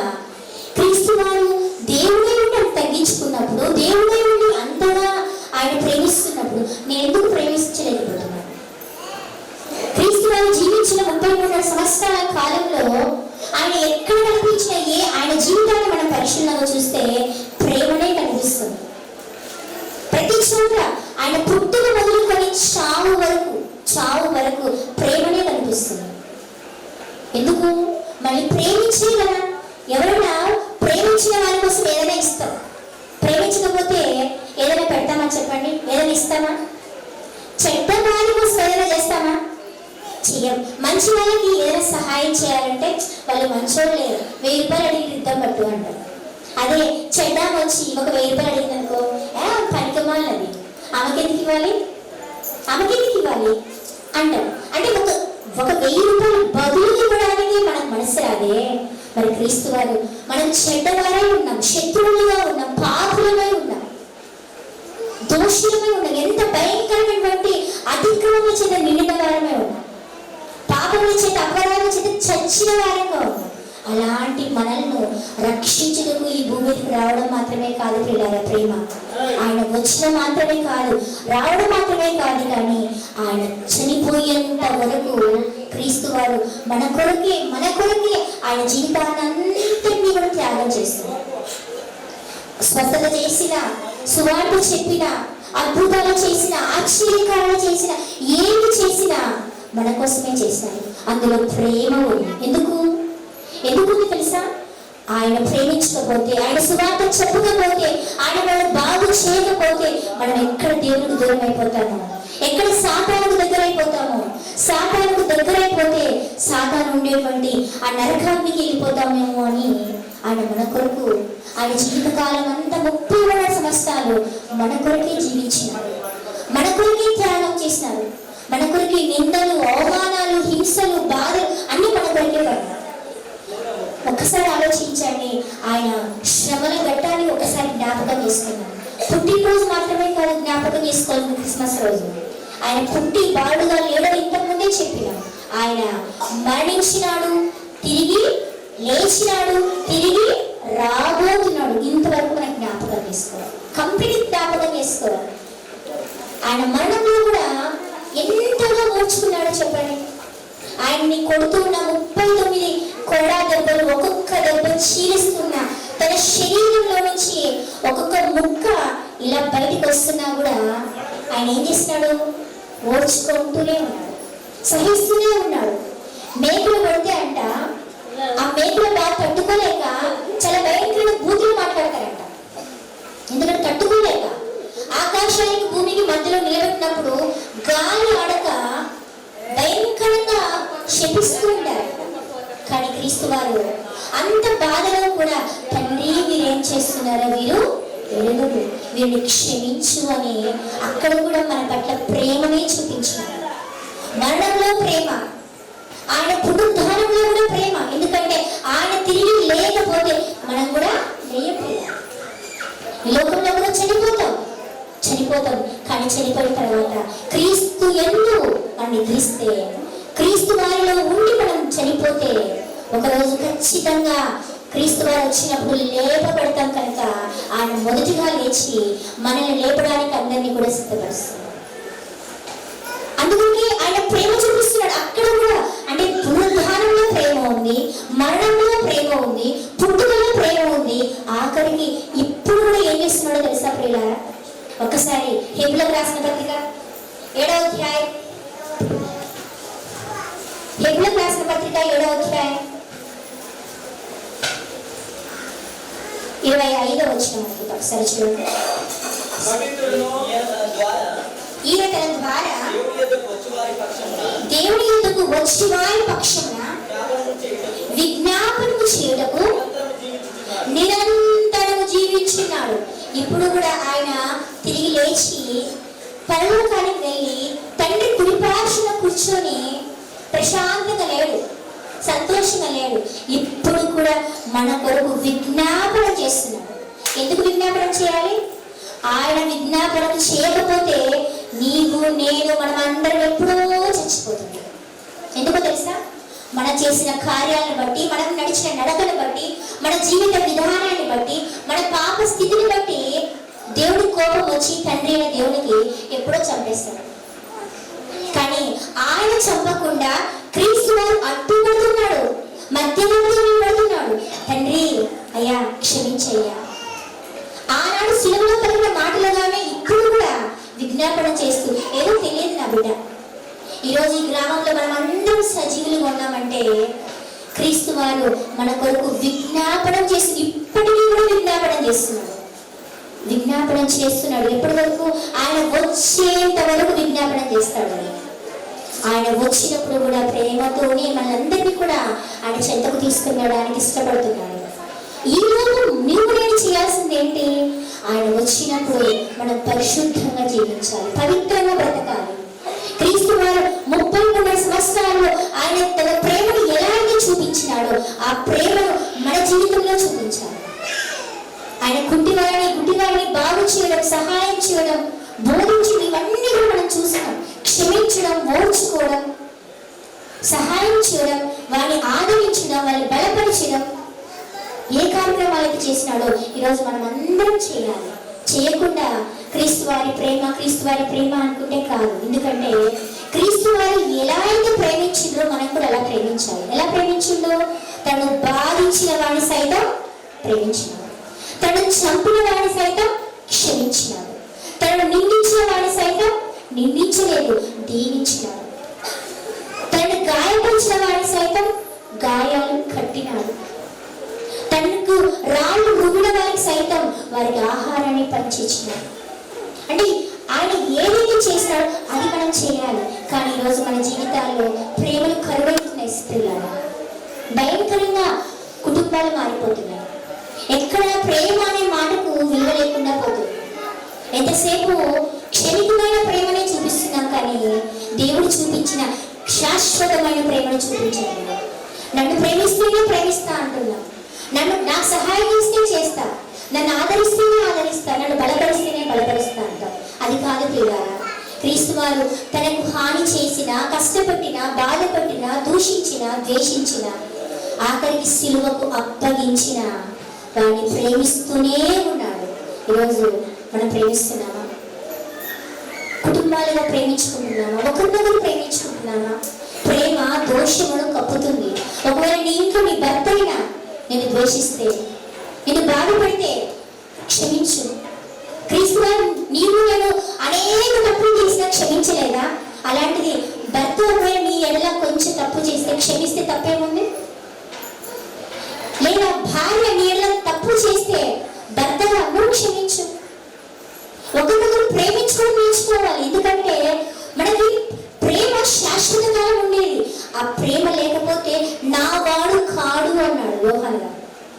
క్రీస్తు వారు దేవుడే ఉండి తగ్గించుకున్నప్పుడు, దేవుడే ఉండి అంతగా ఆయన ప్రేమిస్తున్నప్పుడు నేను ఎందుకు ప్రేమించలేకపోతున్నాను? క్రీస్తు వారు జీవించిన 33 సంవత్సరాల కాలంలో ఆయన ఎక్కడ కనిపించిన ఆయన జీవితాన్ని మనం పరిశీలనగా చూస్తే ప్రేమనే కనిపిస్తుంది. ప్రతి చోట ఆయన పుట్టుక మొదలుకొని చావు వరకు ప్రేమనే కనిపిస్తుంది. ఎందుకు? మళ్ళీ ప్రేమించే కదా. ఎవరైనా ప్రేమించిన వారి కోసం ఏదైనా ఇస్తాం, ప్రేమించకపోతే ఏదైనా పెడతామా చెప్పండి? ఏదైనా ఇస్తామా? చెడ్డ వారి కోసం ఏదైనా చేస్తామా? చెయ్యం. మంచి వాళ్ళకి ఏదైనా సహాయం చేయాలంటే వాళ్ళు మంచోళ్ళు లేరు, 1000 రూపాయలు అడిగి యుద్ధం పట్టు అంటారు. అదే చెడ్డ వచ్చి ఒక 1000 రూపాయలు అడిగింది అనుకో, పనికిమాలది, ఆమెకెందుకు ఇవ్వాలి అంటారు. అంటే ఒక 1000 రూపాయలు బదులు ఇవ్వడానికి మనకు మనసు రాదే. మరి క్రీస్తు వారు మనం చెడ్డవారై ఉన్నాం, శత్రువులుగా ఉన్నాం, పాపులమై ఉన్నాం, దోషులమై ఉన్నాం, ఎంత భయంకరమైనటువంటి అతిక్రమముల చేత నిండిన వారమే ఉన్నాం, పాపముల చేత అపరాధముల చేత చచ్చిన వారంగా ఉన్నాం. అలాంటి మనల్ని రక్షించుటకు ఈ భూమికి రావడం మాత్రమే కాదు ప్రియులారా ప్రేమ. ఆయన వచ్చిన మాత్రమే కాదు, రావడం మాత్రమే కాదు, కానీ ఆయన చనిపోయేంత వరకు క్రీస్తు వారు మన కొరకే ఆయన జీవితాన్ని అంతటినీ కూడా త్యాగం చేస్తున్నారు. స్వస్థత చేసిన, సువార్త చెప్పిన, అద్భుతాలు చేసిన, ఆశ్చర్యకారాలు చేసిన, ఏమి చేసినా మన కోసమే చేశారు. అందులో ప్రేమ ఉంది. ఎందుకు తెలుసా? ఆయన ప్రేమించకపోతే, ఆయన సువార్త చెప్పకపోతే, ఆయన మనం బాగు చేయకపోతే మనం ఎక్కడ దేవునికి దూరం అయిపోతాము, ఎక్కడ సాతానుకు దగ్గర అయిపోతాము. సాతానుకు దగ్గర అయిపోతే సాతాను ఉండేటువంటి ఆ నరకానికి వెళ్ళిపోతామేమో అని ఆయన మన కొరకు ఆయన జీవితకాలం అంతా 30 సంవత్సరాలు మన కొరకే జీవించినారు, మన కొరకే త్యాగం చేసినారు, మన కొరకే నిందలు, అవమానాలు, హింసలు, బాధలు అన్ని మన కొరకే పడ్డారు. ఒక్కసారి ఆలోచించండి, ఆయన శ్రమల ఘట్టాన్ని ఒకసారి జ్ఞాపకం చేసుకున్నాను. పుట్టినరోజు మాత్రమే కాదు జ్ఞాపకం చేసుకోవాలి, క్రిస్మస్ రోజు ఆయన పుట్టి బాడుగా లేడని ఇంతకుముందే చెప్పినాం. ఆయన మరణించినాడు, తిరిగి లేచినాడు, తిరిగి రాబోతున్నాడు. ఇంతవరకు మనకు జ్ఞాపకం చేసుకోవాలి, కంప్లీట్ జ్ఞాపకం చేసుకోవాలి. ఆయన మరణంలో కూడా ఎంతగా ఓర్చుకున్నాడో చెప్పండి. ఆయన్ని కొడుతున్న 39 కొరడా దెబ్బలు, ఒక్కొక్క దెబ్బ చీలిస్తున్న తన శరీరంలో నుంచి ఒక్కొక్క ముక్క ఇలా బయటకు వస్తున్నా కూడా ఆయన ఏం చేస్తున్నాడు? ఓర్చుకుంటూనే ఉన్నాడు, సహిస్తూనే ఉన్నాడు. మేకులు పడితే అంట, ఆ మేకులు బాగా తట్టుకోలేక చాలా భయంకరమైన బూతులు మాట్లాడతారంట. ఎందుకంటే తట్టుకోలేక ఆకాశానికి భూమికి మధ్యలో నిలబెట్టినప్పుడు గాలి ఆడక భయంకరంగా శపిస్తూ ఉంటారు. కానీ క్రీస్తు వారు అంత బాధలో కూడా తండ్రి వీరేం చేస్తున్నారో వీరు ఎరుగరు, వీరిని క్షమించు అని అక్కడ కూడా మన పట్ల ప్రేమనే చూపించారు. మరణంలో ప్రేమ, ఆయన పునరుద్ధానంలో కూడా ప్రేమ. ఎందుకంటే ఆయన తిరిగి లేకపోతే మనం కూడా లేకపోతాం, ఈ లోకంలో కూడా చనిపోతాం. కానీ చనిపోయిన తర్వాత క్రీస్తు యందు మనం నిద్రిస్తే, క్రీస్తు వారిలో ఉండి మనం చనిపోతే ఒకరోజు ఖచ్చితంగా క్రీస్తు వారు వచ్చినప్పుడు లేపబడతాం. కనుక ఆయన మొదటిగా లేచి మనల్ని లేపడానికి అందరినీ కూడా సిద్ధపరుస్తాడు. అందుకే ఆయన ప్రేమ చూపిస్తున్నాడు అక్కడ కూడా. అంటే పునరుద్ధానంలో ప్రేమ ఉంది, మరణంలో ప్రేమ ఉంది, పుట్టుకలో ప్రేమ ఉంది, ఆఖరికి ఇప్పుడు కూడా ఏం చేస్తున్నాడో తెలుసా ప్రియులారా? ఒక్కసారి హెబ్రీయులకు రాసిన పత్రిక 7వ అధ్యాయం, హెబ్రీయులకు రాసిన పత్రిక 7వ అధ్యాయం 25వ వచనం ఒకసారి చూడండి. ఈయన తన ద్వారా దేవుని యొద్దకు వచ్చి వారి పక్షమున విజ్ఞాపనము చేయుటకు నిరంతరము జీవించున్నాడు. ఇప్పుడు కూడా ఆయన తిరిగి లేచి పరలోకానికి వెళ్ళి తండ్రి కుడిపార్శ్వన కూర్చొని ప్రశాంతంగా లేడు, సంతోషంగా లేడు. ఇప్పుడు కూడా మన కొరకు విజ్ఞాపన చేస్తున్నాడు. ఎందుకు విజ్ఞాపన చేయాలి? ఆయన విజ్ఞాపన చేయకపోతే నీవు నేను మనం అందరం ఎప్పుడో చచ్చిపోతున్నాం. ఎందుకో తెలుసా? మనం చేసిన కార్యాలను బట్టి, మనం నడిచిన నడకను బట్టి, మన జీవిత విధానాన్ని బట్టి, మన పాప స్థితిని బట్టి దేవుడి కోపం వచ్చి తండ్రి అయిన దేవునికి ఎప్పుడో చంపేస్తాడు. కానీ ఆయన చంపకుండా క్రీస్తు వారు అడ్డుపడుతున్నాడు, మధ్యలో పడుతున్నాడు. తండ్రి అయ్యా క్షమించయ్యా. ఆనాడు శిలువలో పలికిన మాటలుగానే ఇక్కడ కూడా విజ్ఞాపన చేస్తూ, ఏదో తెలియదు నా బిడ్డ, ఈరోజు ఈ గ్రామంలో మనం అందరం సజీవులుగా ఉన్నామంటే క్రీస్తు వారు మన కొరకు విజ్ఞాపనం చేసి ఇప్పటికీ కూడా విజ్ఞాపనం చేస్తున్నాడు. ఎప్పటి వరకు? ఆయన వచ్చేంత వరకు విజ్ఞాపనం చేస్తాడు. ఆయన వచ్చినప్పుడు కూడా ప్రేమతోనే మనందరినీ కూడా ఆయన చెంతకు తీసుకురావడానికి ఇష్టపడుతున్నాడు. ఈ రోజు నీవు నేను చేయాల్సింది ఏంటి? ఆయన వచ్చినప్పుడు మనం పరిశుద్ధంగా జీవించాలి, పవిత్రంగా బ్రతకాలి. క్రీస్తు వారు 33 సంవత్సరాలు ఆయన తన ప్రేమను ఎలా అయితే చూపించినాడో ఆ ప్రేమను మన జీవితంలో చూపించాలి. ఆయన గుడ్డివారిని బాగు చేయడం, సహాయం చేయడం, బోధించడం, ఇవన్నీ కూడా మనం చూసాం. క్షమించడం, ఓర్చుకోవడం, సహాయం చేయడం, వారిని ఆదరించడం, వారిని బలపరచడం, ఏ కార్యక్రమాలైతే చేసినాడో ఈరోజు మనం అందరం చేయాలి. చేయకుండా క్రీస్తు వారి ప్రేమ అనుకుంటే కాదు. ఎందుకంటే క్రీస్తు వారు ఎలా అయితే ప్రేమించిందో మనం కూడా అలా ప్రేమించాలి. ఎలా ప్రేమించిందో? తను బాధించిన వాడిని సైతం ప్రేమించినాడు, తను చంపిన వాడిని సైతం క్షమించినాడు, తను నిందించిన వాడిని సైతం నిందించలేదు, దీవించినాడు, తను గాయపరిచిన వాడిని సైతం గాయాలు కట్టినాడు, తనకు రాళ్ళు రుగిన వారికి సైతం వారికి ఆహారాన్ని పంచిచ్చినాడు. అంటే ఆయన ఏదైతే చేసినాడో అది మనం చేయాలి. కానీ ఈరోజు మన జీవితాల్లో ప్రేమలు కరువైతున్నాయి. స్త్రీలారా, భయంకరంగా కుటుంబాలు మారిపోతున్నాయి. ఎక్కడ ప్రేమ అనే మాటకు విలువ లేకుండా పోతుంది. ఎంతసేపు క్షణికమైన ప్రేమనే చూపిస్తున్నాం, కానీ దేవుడు చూపించిన శాశ్వతమైన ప్రేమను చూపించాలి. నన్ను ప్రేమిస్తేనే ప్రేమిస్తా అంటున్నా, నాకు సహాయం చేస్తే చేస్తా, నన్ను ఆదరిస్తేనే ఆదరిస్తా, నన్ను బలపరిస్తేనే బలపరుస్తా అంటాం. అది కాదు ప్రియులారా. క్రీస్తు వారు తనకు హాని చేసిన, కష్టపెట్టిన, బాధపట్టిన, దూషించిన, ద్వేషించిన, ఆఖరికి సిలువకు అప్పగించిన వారిని ప్రేమిస్తూనే ఉన్నాడు. ఈరోజు మనం ప్రేమిస్తున్నామా? కుటుంబాలుగా ప్రేమించుకుంటున్నామా? ఒకరినొకరు ప్రేమించుకుంటున్నామా? ప్రేమ దోషమును కప్పుతుంది. ఒకవేళ నీ ఇంట్లో నీ భర్త అయినా నేను ద్వేషిస్తే, నేను బాధపడితే క్షమించు. క్రీస్తు వారు నీవు నేను అనేక తప్పులు చేసినా క్షమించలేదా? అలాంటిది భర్త ఒకవేళ నీ ఎడల కొంచెం తప్పు చేస్తే క్షమిస్తే తప్పేముంది? లేదా భార్య నీ ఎడల తప్పు చేస్తే భర్తగా నువ్వు క్షమించు. ఒకరినొకరు ప్రేమించుకొని నేర్చుకోవాలి. ఎందుకంటే మనకి ప్రేమ శాశ్వత కాలం ఉండేది. ఆ ప్రేమ లేకపోతే నా వాడు కాడు అన్నాడు యోహాను గారు.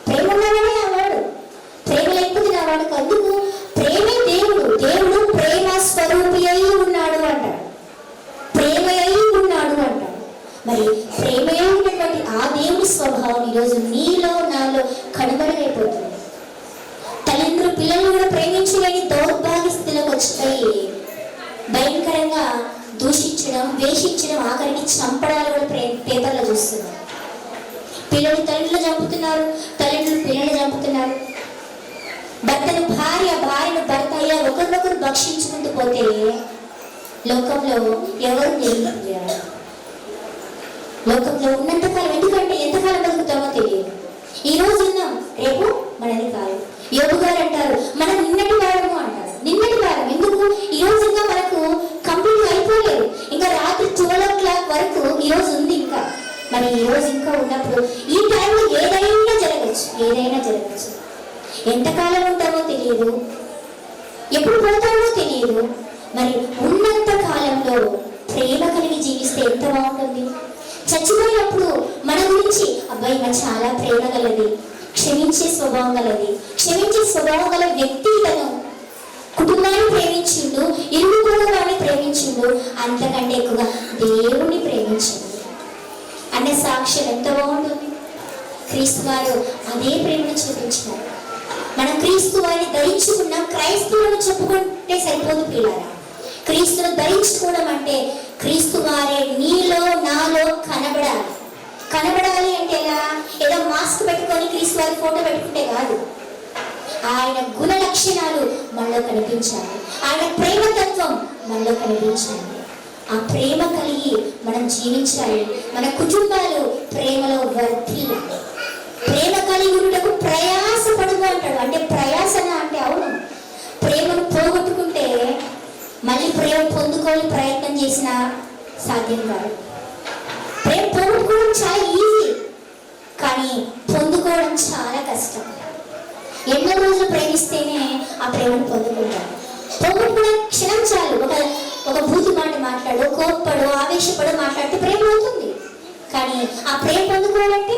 ప్రేమ ఉన్నవాడే నా వాడు, ప్రేమ లేకపోతే నా వాడు. అందుకు ప్రేమే దేవుడు. దేవుడు ప్రేమ స్వరూపి అయి ఉన్నాడు అంటాడు, ప్రేమ అయి ఉన్నాడు అంటాడు. మరి ప్రేమ అయి ఉన్నటువంటి ఆ దేవుడి స్వభావం ఈరోజు నీలో నాలో కనుమరుగైపోతుంది. తల్లిదండ్రులు పిల్లల్ని కూడా ప్రేమించలేని దౌర్భాగ్య స్థితిలోకి వచ్చిపోయి భయంకరంగా దూషించడం, ద్వేషించడం, ఆఖరికి చంపడాలు కూడా పేపర్లో చూస్తున్నారు. పిల్లలు తల్లిని చంపుతున్నారు, తల్లిదండ్రులు పిల్లల్ని చంపుతున్నారు. భర్తను భార్య, భార్యను భర్త, ఇలా ఒకరినొకరు భక్షించుకుంటూ పోతే లోకంలో ఎవరు నిలుగుతారు? లోకంలో ఉన్నంతకాలం, ఎందుకంటే ఎంతకాలం బతుకుతామో తెలియదు. ఈ రోజు ఉన్నాం, రేపు మనది కాదు. యోగు గారు అంటారు మనం నిన్నటి వారము అంటారు. నిన్నటి వారం ఎందుకు? ఈ రోజు ఇంకా మనకు కంప్లీట్ అయిపోలేదు. ఇంకా రాత్రి 12 o'clock వరకు ఈ రోజు ఉంది ఇంకా. మరి ఈ రోజు ఇంకా ఉన్నప్పుడు ఈ టైంలో ఏదైనా జరగచ్చు. ఎంతకాలం ఉంటామో తెలియదు, ఎప్పుడు పోతామో తెలియదు. మరి ఉన్నంత కాలంలో ప్రేమ కలిగి జీవిస్తే ఎంత బాగుంటుంది. చచ్చిపోయినప్పుడు మన గురించి అబ్బాయి మన చాలా ప్రేమ గలది, క్షమించే స్వభావం గల వ్యక్తి తను కుటుంబాన్ని ప్రేమించిండు, ఇరుగు పొరుగు వారిని ప్రేమించిండు, అంతకంటే ఎక్కువగా దేవుణ్ణి ప్రేమించిండు అనే సాక్ష్యం ఎంత బాగుంటుంది. క్రీస్తు వారు అదే ప్రేమను చూపించినారు. మనం క్రీస్తు వారిని ధరించుకున్న క్రైస్తవులను చెప్పుకుంటే సరిపోదు పిల్లరా. క్రీస్తును ధరించుకోవడం అంటే క్రీస్తు వారే నీలో నాలో కనబడాలి అంటే ఎలా? ఏదో మాస్క్ పెట్టుకొని క్రీస్తు వారి ఫోటో పెట్టుకుంటే కాదు. ఆయన గుణ లక్షణాలు మనలో కనిపించాలి, ఆయన ప్రేమతత్వం మనలో కనిపించాలి. ఆ ప్రేమ కలిగి మనం జీవించాలి. మన కుటుంబాలు ప్రేమలో వర్ధిల్లాలి. ప్రేమ కలిగి ఉండటకు ప్రయాసపడుగు అంటాడు. అంటే ప్రయాసన అంటే అవును, ప్రేమను పోగొట్టుకుంటే మళ్ళీ ప్రేమ పొందుకోవాలి ప్రయత్నం చేసినా సాధ్యం కాదు. ప్రేమ పోగొట్టుకోవడం చాలా ఈజీ, కానీ పొందుకోవడం చాలా కష్టం. ఎన్నో రోజులు ప్రేమిస్తేనే ఆ ప్రేమను పొందుకుంటారు. పోగొట్టుకునే క్షణం చాలు, ఒక బూతు మాట మాట్లాడు, కోప్పడు, ఆవేశపడు మాట్లాడితే ప్రేమ అవుతుంది. కానీ ఆ ప్రేమ పొందుకోవాలంటే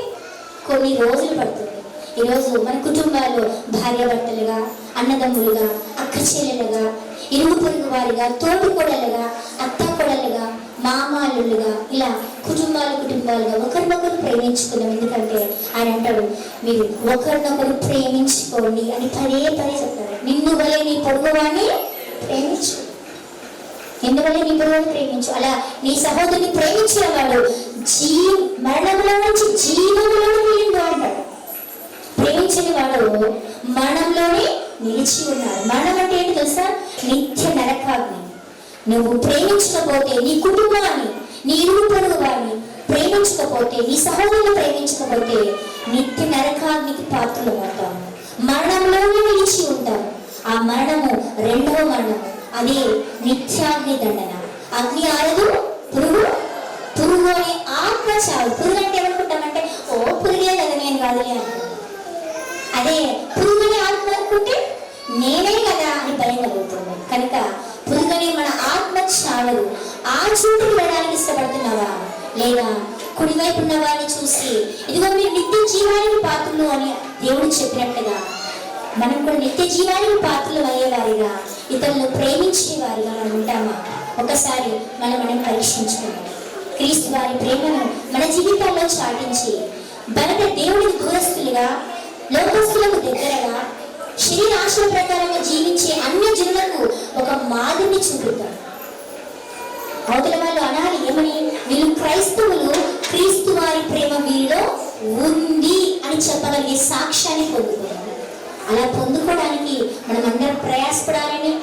కొన్ని రోజులు పడుతుంది. ఈరోజు మన కుటుంబాల్లో భార్యాభర్తలుగా, అన్నదమ్ములుగా, అక్క చెల్లెలుగా, ఇరుగు పొరుగు వారిగా, తోటి కోడలుగా, అత్త కోడలుగా, మామాలుగా, ఇలా కుటుంబాలుగా ఒకరినొకరు ప్రేమించుకున్నాం. ఎందుకంటే ఆయన అంటాడు మీరు ఒకరినొకరు ప్రేమించుకోండి అని పదే చెప్తారు. నిన్ను వలె నీ పొరుగువాన్ని ప్రేమించు, అలా నీ సహోదరుని ప్రేమించిన వాడు మరణంలో నుంచి జీవములోకి వెళ్ళిండు అంటాడు. ప్రేమించని వాడు మరణంలోనే నిలిచి ఉన్నాడు. మరణం అంటే ఏంటి తెలుసా? నిత్య నరకాగ్ని. నువ్వు ప్రేమించకపోతే, నీ కుటుంబాన్ని, నీ ఇరుగు పొరుగు వారిని ప్రేమించకపోతే, నీ సహోదరులు ప్రేమించకపోతే నిత్య నరకాగ్నికి పాత్రలు అవుతాము. మరణంలోనే నిలిచి ఉంటాము. ఆ మరణము రెండవ మరణము, అదే నిత్యాగ్ని దండన. అగ్ని ఆరదు, పురుగు అని ఆత్మ చావు. పురుగు అంటే ఏమనుకుంటామంటే, ఓ పురుగే కదా, నేను కాదులే అనుకుంటాం. అదే పురుగని ఆత్మ అనుకుంటే నేనే కదా అని భయం కలుగుతుంది. కనుక పురుగని మన ఆత్మ చావదు. ఆ చోటుకు వెళ్ళడానికి ఇష్టపడుతున్నావా? లేదా కుడివైపు ఉన్న వారిని చూసి ఇదిగో మీరు నిత్య జీవానికి పాత్రలు అని దేవుడు చెప్పినట్టుగా మనం కూడా నిత్య జీవానికి పాత్రలు అయ్యేవారిగా, ఇతరులను ప్రేమించే వారిగా మనం ఉంటామా? ఒకసారి మనం పరీక్షించుకుందాం. క్రీస్తు వారి ప్రేమను మన జీవితాల్లో చాటించి బయట దేవుడికి దూరస్తులుగా, లోకస్తులకు దగ్గరగా, శరీరాశల ప్రకారంగా జీవించే అన్ని జనులకు ఒక మాదిరిని చూపుతారు. అవతల వాళ్ళు అనాలి ఏమని? వీళ్ళు క్రైస్తవులు, క్రీస్తు వారి ప్రేమ వీరిలో ఉంది అని చెప్పగలిగే సాక్ష్యాన్ని పొందుకోవాలి. అలా పొందుకోవడానికి మనం అందరం ప్రయాసపడాలని,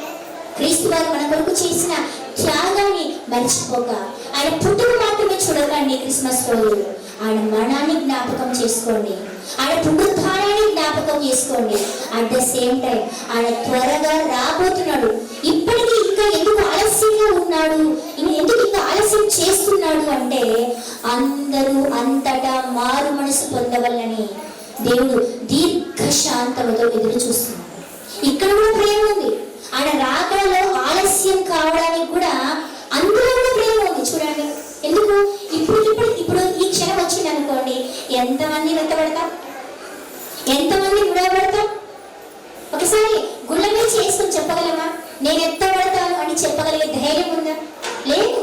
క్రీస్తు వారు మన కొరకు చేసిన త్యాగాన్ని మర్చిపోక, ఆయన పుట్టుక మాత్రమే చూడకండి క్రిస్మస్ రోజు, ఆయన మరణాన్ని జ్ఞాపకం చేసుకోండి, ఆయన పునరుద్ధానాన్ని జ్ఞాపకం చేసుకోండి. అట్ ద సేమ్ టైం ఆయన త్వరగా రాబోతున్నాడు. ఇప్పటికీ ఇంకా ఎందుకు ఆలస్యంగా ఉన్నాడు, ఎందుకు ఇంకా ఆలస్యం చేస్తున్నాడు అంటే, అందరూ అంతటా మారు మనసు పొందవల్లని దేవుడు దీర్ఘశాంతముతో ఎదురు చూస్తున్నాడు. ఇక్కడ కూడా ప్రేమ ఉంది. ఆయన రాకడలో ఆలస్యం కావడానికి కూడా అందులో కూడా ప్రేమ ఉంది. చూడండి, ఎందుకు? ఇప్పుడు ఈ క్షణం వచ్చింది అనుకోండి, ఎంతమంది వెంటబడతాం, ఎంతమంది విడవబడతాం? ఒకసారి గుళ్ళ మీద చేసుకుని చెప్పగలమా? నేను ఎత్తబడతాను అని చెప్పగలిగే ధైర్యం ఉందా? లేదు.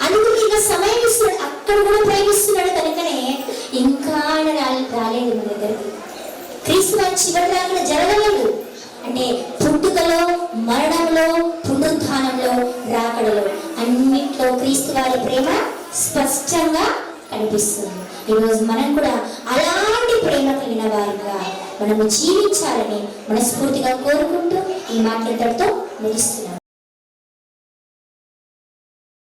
అందుకు ఇంకా సమయం ఇస్తున్నాడు, అక్కడ కూడా ప్రేమిస్తున్నాడు. కనుకనే ఇంకా ఆయన రాలేదు మన దగ్గరికి. క్రీస్తు వారి చివరి రాకడ జరగలేదు అంటే పుట్టుకలో, మరణంలో, పునరుద్ధానంలో, రాకడలో అన్నిట్లో క్రీస్తు వారి ప్రేమ స్పష్టంగా కనిపిస్తుంది. ఈరోజు మనం కూడా అలాంటి ప్రేమ కలిగిన వారిగా మనము జీవించాలని మనస్ఫూర్తిగా కోరుకుంటూ ఈ మాట ఇంతటితో ముగిస్తున్నాం.